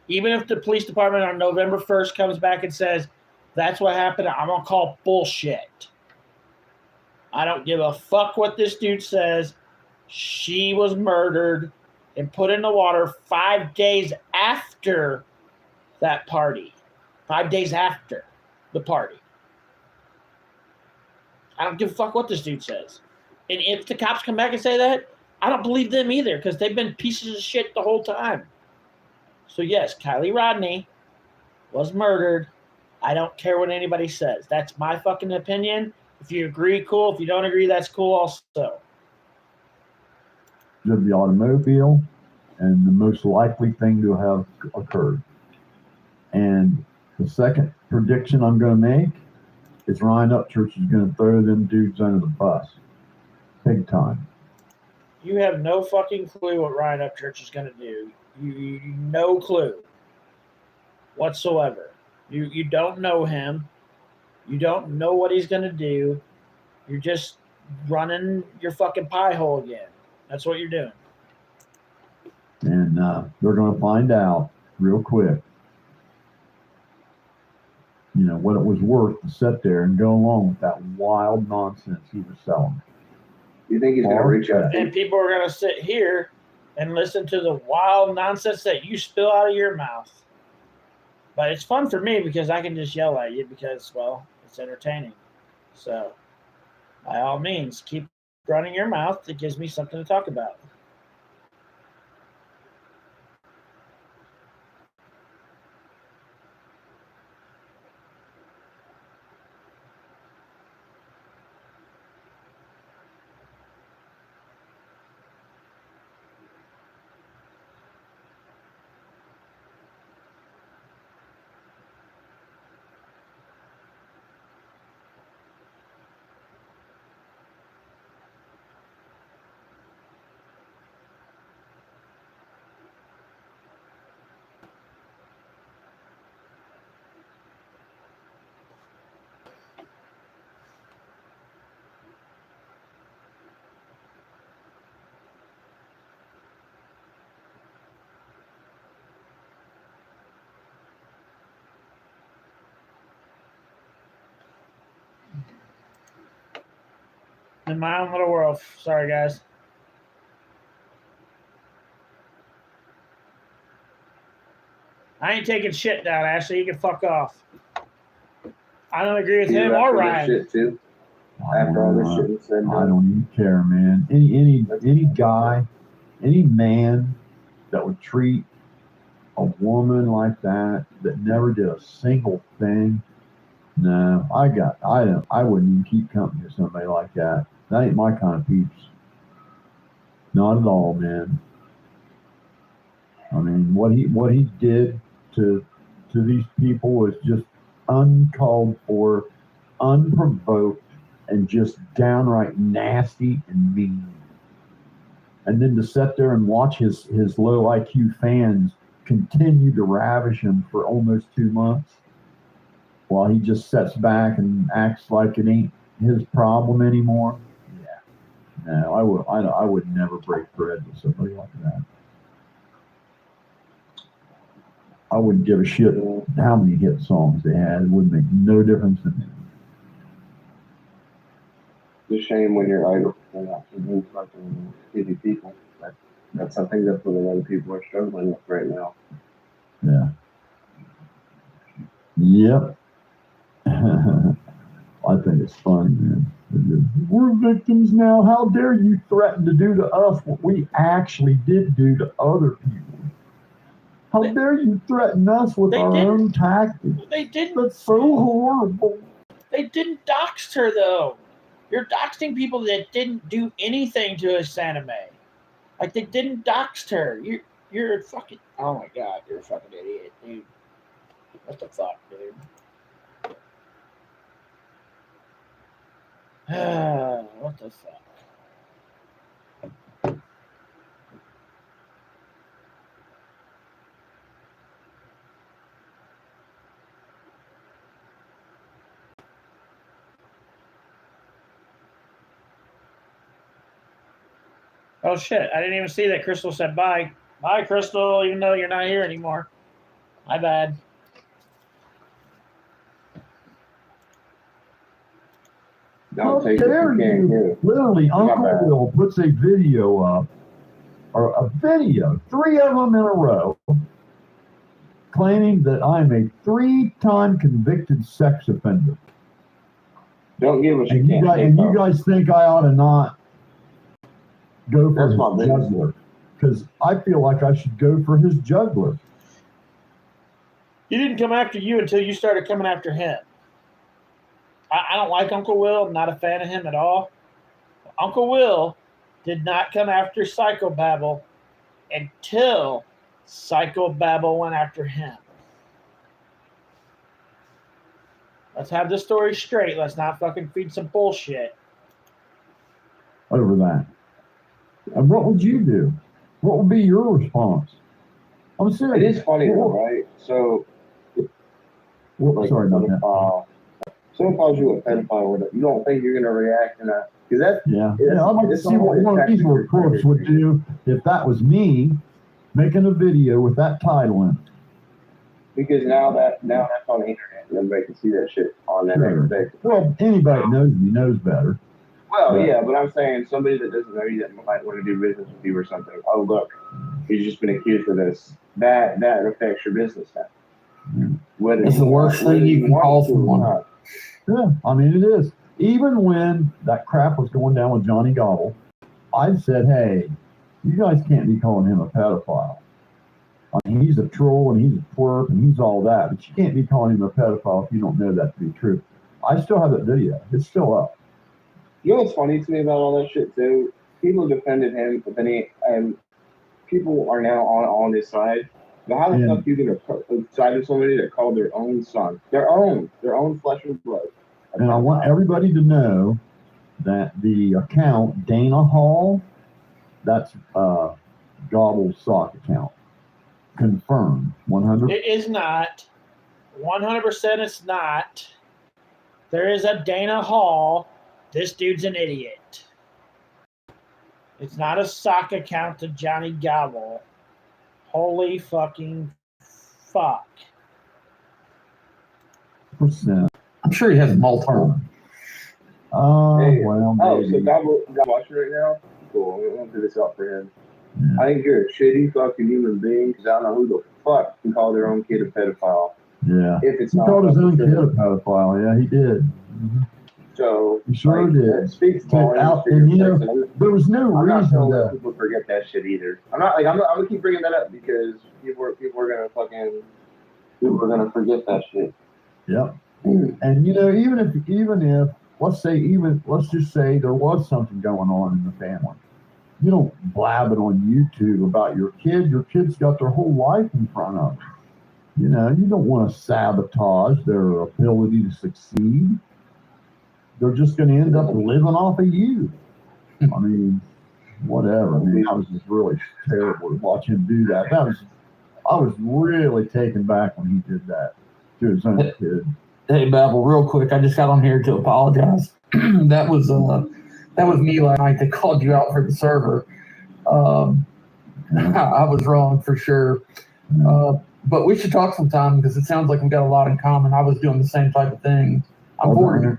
Even if the police department on November 1st comes back and says, that's what happened, I'm going to call bullshit. I don't give a fuck what this dude says. She was murdered and put in the water 5 days after that party. 5 days after the party. I don't give a fuck what this dude says. And if the cops come back and say that, I don't believe them either because they've been pieces of shit the whole time. So yes, Kylie Rodney was murdered. I don't care what anybody says. That's my fucking opinion. If you agree, cool. If you don't agree, that's cool also. Of the automobile and the most likely thing to have occurred. And the second prediction I'm going to make is Ryan Upchurch is going to throw them dudes under the bus. Big time. You have no fucking clue what Ryan Upchurch is going to do. You no clue whatsoever. You don't know him. You don't know what he's going to do. You're just running your fucking pie hole again. That's what you're doing. And they're going to find out real quick, you know, what it was worth to sit there and go along with that wild nonsense he was selling. You think he's going to reach out? And people are going to sit here and listen to the wild nonsense that you spill out of your mouth. But it's fun for me because I can just yell at you because, well, it's entertaining. So, by all means, keep running your mouth. It gives me something to talk about. In my own little world. Sorry, guys. I ain't taking shit down, Ashley. You can fuck off. I don't agree with him or Ryan. Shit too. After all this shit was said, I don't even care, man. Any guy, any man that would treat a woman like that never did a single thing. No, I wouldn't even keep company with somebody like that. That ain't my kind of peeps. Not at all, man. I mean, what he did to these people was just uncalled for, unprovoked, and just downright nasty and mean. And then to sit there and watch his low IQ fans continue to ravish him for almost 2 months while he just sits back and acts like it ain't his problem anymore. Yeah. No, I would never break bread with somebody like that. I wouldn't give a shit how many hit songs they had. It would make no difference to me. It's a shame when your idol are not convinced fucking shitty people. That's something that a lot of people are struggling with right now. Yeah. Yep. I think it's funny, man. We're victims now. How dare you threaten to do to us what we actually did do to other people? How dare you threaten us with our own tactics? They didn't. That's so horrible. They didn't dox her, though. You're doxing people that didn't do anything to us, anime. Like, they didn't dox her. You're a fucking... Oh, my God. You're a fucking idiot, dude. What the fuck, dude? What the fuck? Oh shit! I didn't even see that Crystal said bye. Bye, Crystal. Even though you're not here anymore. My bad. Don't take dare what you can't you? give. Literally, My Uncle bad. Will puts a video up, or a video, 3 of them in a row, claiming that I'm a 3-time convicted sex offender. Don't give what you And can't take. and you guys think I ought to not go for That's my his business. juggler? Because I feel like I should go for his juggler. He didn't come after you until you started coming after him. I don't like Uncle Will. I'm not a fan of him at all. Uncle Will did not come after Psychobabble until Psychobabble went after him. Let's have this story straight. Let's not fucking feed some bullshit. Over that. And what would you do? What would be your response? I'm It serious. is funny though, right? So, like, Sorry about that. someone calls you a pedophile, with it, you don't think you're gonna react in a, because that, Yeah. It's- I'd like to it's see what almost one of these technically reports would do if that was me making a video with that title in it. because now that's on the internet, and everybody can see that shit on that Sure. next day. Well, anybody that knows me knows better. Well, Yeah. yeah, but I'm saying somebody that doesn't know you that might want to do business with you or something. Oh, look, he's just been accused of this. That affects your business now. Yeah. Whether It's the worst thing you can call someone. Yeah, I mean, it is. Even when that crap was going down with Johnny Gobble, I said, hey, you guys can't be calling him a pedophile. I mean, he's a troll and he's a twerp and he's all that, but you can't be calling him a pedophile if you don't know that to be true. I still have that video. It's still up. You know what's funny to me about all that shit too? People defended him, but then people are now on his side. But how the Yeah. fuck are you gonna side with somebody that called their own son, their own flesh and blood? And I want everybody to know that the account, Dana Hall, that's Gobble's sock account. Confirmed. 100%. It is not. 100% it's not. There is a Dana Hall. This dude's an idiot. It's not a sock account to Johnny Gobble. Holy fucking fuck. I'm sure he has multiple. Hey, Well, Oh, maybe. so God watching right now? Cool. I'm gonna do this up for him. Yeah. I think you're a shitty fucking human being because I don't know who the fuck can call their own kid a pedophile. Yeah. If it's He not called his own fucking kid a true. pedophile. Yeah, he did. So He sure like, did. that speaks To volumes out- to and, you your know, person. There was no I'm not reason gonna let to. people forget that shit either. I'm gonna keep bringing that up because people are gonna forget that shit. Yep. And you know, even if let's just say there was something going on in the family, you don't blab it on YouTube about your kid. Your kid's got their whole life in front of them. You know, you don't want to sabotage their ability to succeed. They're just going to end up living off of you. I mean, whatever. I mean, I was just really terrible to watch him do that. I was really taken back when he did that to his own kid. Hey, Babel, real quick, I just got on here to apologize. that was me last night that called you out for the server. I was wrong for sure. But we should talk sometime because it sounds like we got a lot in common. I was doing the same type of thing. I'm 40.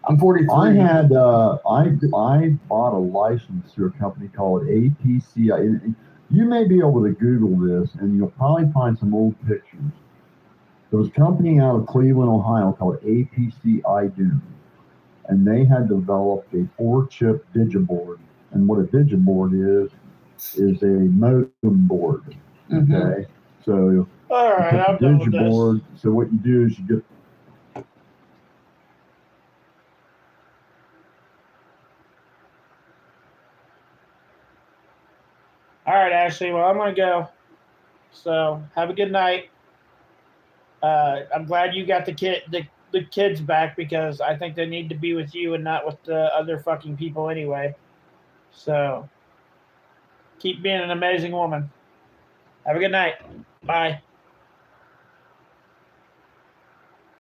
I'm 43. I had I bought a license through a company called APCI. You may be able to Google this, and you'll probably find some old pictures. There was a company out of Cleveland, Ohio called APCI Doom, and they had developed a 4-chip digiboard. And what a digiboard is a modem board. Mhm. Okay, so All you right, put I'm the done with this. digiboard. So what you do is you get. All right, Ashley. Well, I'm gonna go. So have a good night. I'm glad you got the kids back because I think they need to be with you and not with the other fucking people anyway. So keep being an amazing woman. Have a good night. Bye.